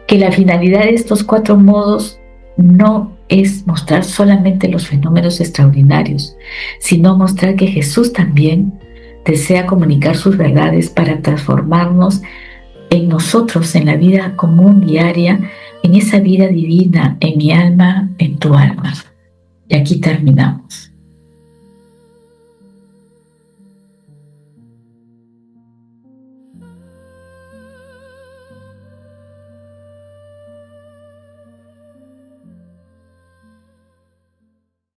que la finalidad de estos 4 modos no es mostrar solamente los fenómenos extraordinarios, sino mostrar que Jesús también desea comunicar sus verdades para transformarnos en nosotros, en la vida común diaria, en esa vida divina, en mi alma, en tu alma. Y aquí terminamos.